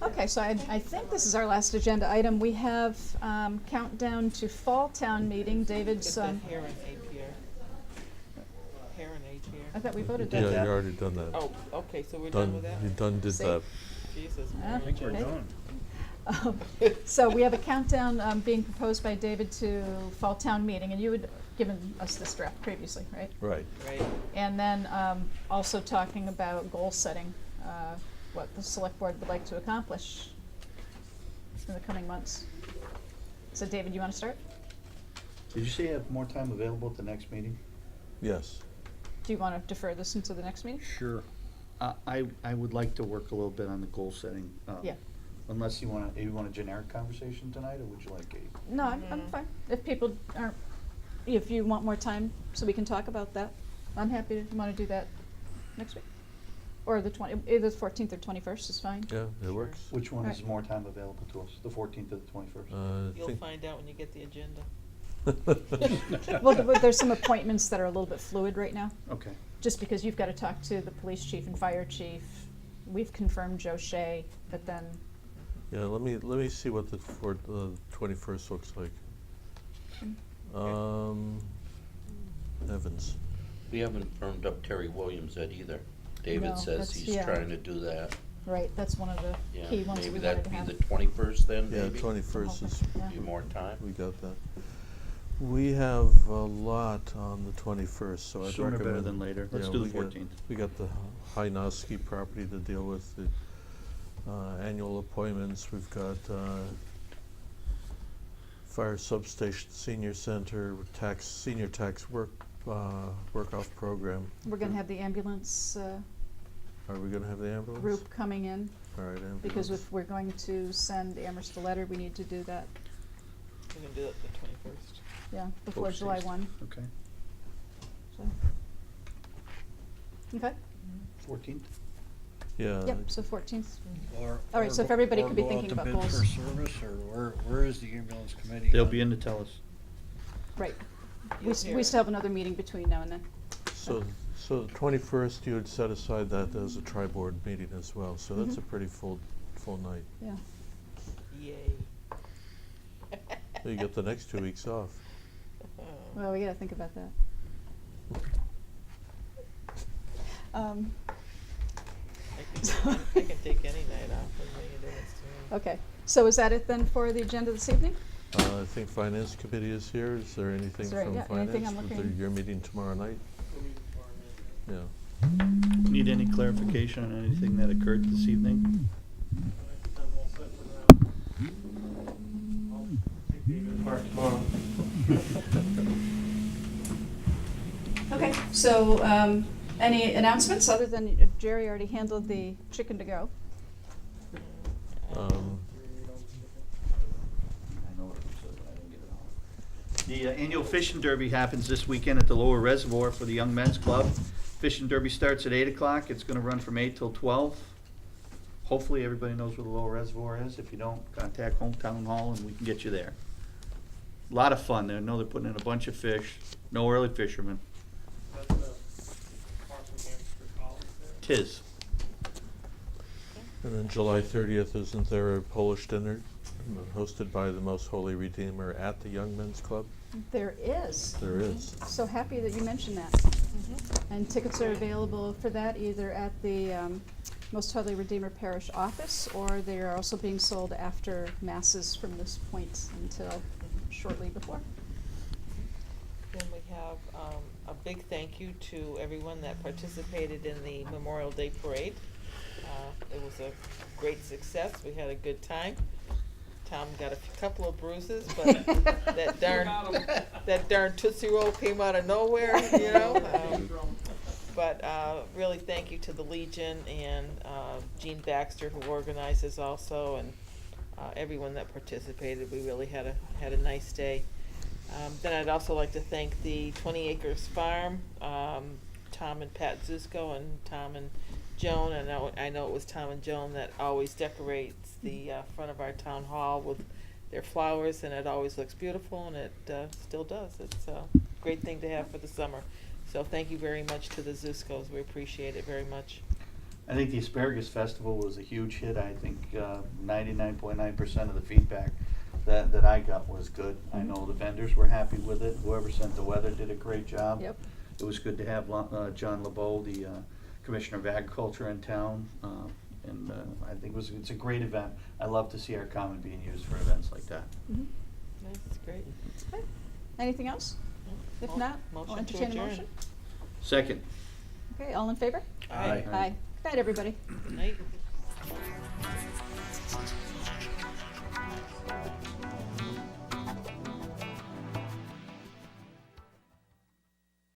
Okay, so I think this is our last agenda item. We have countdown to Fall Town Meeting. David's, Get the hair and ape here. Hair and ape here. I thought we voted Yeah, that. you already done that. Oh, okay, so we're done with that? You done did See? that. Jesus. Ah, I think we're okay. done. So we have a countdown being proposed by David to fall town meeting, and you had given us this draft previously, right? Right. Right. And then also talking about goal setting, what the select board would like to accomplish in the coming months. So David, you want to start? Did you say you have more time available at the next meeting? Yes. Do you want to defer this into the next meeting? Sure. I would like to work a little bit on the goal setting. Yeah. Unless you want a generic conversation tonight, or would you like a? No, I'm fine. If people aren't, if you want more time so we can talk about that, I'm happy to, want to do that next week. Or the either the 14th or 21st is fine. Yeah, it works. Which one is Right. more time available to us, the 14th or the 21st? You'll find out when you get the agenda. Well, there's some appointments that are a little bit fluid right now. Okay. Just because you've got to talk to the police chief and fire chief. We've confirmed Joe Shea, but then, Yeah, let me see what the 21st looks like. Evans. We haven't firmed up Terry Williams yet either. David No, says that's- he's yeah. trying to do that. right, that's one of the Yeah, key ones that we maybe wanted that'd to be have. the 21st then, Yeah, maybe? 21st is, Yeah. Be more time. we got that. We have a lot on the 21st, so I'd Sooner recommend. better than later. Let's yeah, do the we got- 14th. We got the Hynoski property to deal with, the annual appointments, we've got fire substation, senior center, senior tax work-off program. We're gonna have the ambulance Are we gonna have the ambulance? group coming in, All right, ambulance. because if we're going to send Amherst a letter, we need to do that, We're gonna do it the 21st. yeah, before Post July haste. 1, Okay. so. Okay, 14th? Yeah. yep, so 14th. Or- All right, or so if go- everybody or could be go out thinking to about bid goals. for service, or where is the ambulance committee? They'll on- be in to tell us. Right. We, Yes, we still have another meeting between now and then. So the 21st, you had set aside that as a tri-board meeting as well, so that's Mhm. a pretty full night. Yeah. Yay. You get the next 2 weeks off. Well, we gotta think about that. I can take any night off and make a difference to me. Okay, so is that it then for the agenda this evening? I think Finance Committee is here. Is there anything Is there- from yeah, anything I'm Finance? looking- Your meeting tomorrow night? Yeah. Need any clarification on anything that occurred this evening? Okay, so, any announcements other than Jerry already handled the chicken to go? The annual fishing derby happens this weekend at the Lower Reservoir for the Young Men's Club. Fishing derby starts at 8 o'clock. It's gonna run from 8 till 12. Hopefully, everybody knows where the Lower Reservoir is. If you don't, contact Hometown Hall and we can get you there. A lot of fun there. I know they're putting in a bunch of fish. No early fishermen. Tis. And then July 30th, isn't there a Polish dinner hosted by the Most Holy Redeemer at the Young Men's Club? There is. There is. So happy that you mentioned that. And tickets are available for that either at the Most Holy Redeemer Parish office, or they are also being sold after masses from this point until shortly before. Then we have a big thank you to everyone that participated in the Memorial Day Parade. It was a great success. We had a good time. Tom got a couple of bruises, but that darn Tootsie Roll came out of nowhere, you know. But really thank you to the Legion and Gene Baxter, who organizes also, and everyone that participated. We really had a nice day. Then I'd also like to thank the 20 Acres Farm, Tom and Pat Zusko, and Tom and Joan. I know it was Tom and Joan that always decorates the front of our town hall with their flowers, and it always looks beautiful, and it still does. It's a great thing to have for the summer. So thank you very much to the Zuskos. We appreciate it very much. I think the Asparagus Festival was a huge hit. I think 99.9% of the feedback that I got was good. I know the vendors were happy with it. Whoever sent the weather did a great job. Yep. It was good to have John LeBeau, the Commissioner of Agriculture in town. And I think it's a great event. I love to see our common being used for events like that. That's great. Okay. Anything else? If not, I'll Motion to entertain a adjourn. motion. Second. Okay, all in favor? Aye. Aye. Good night, everybody. Night.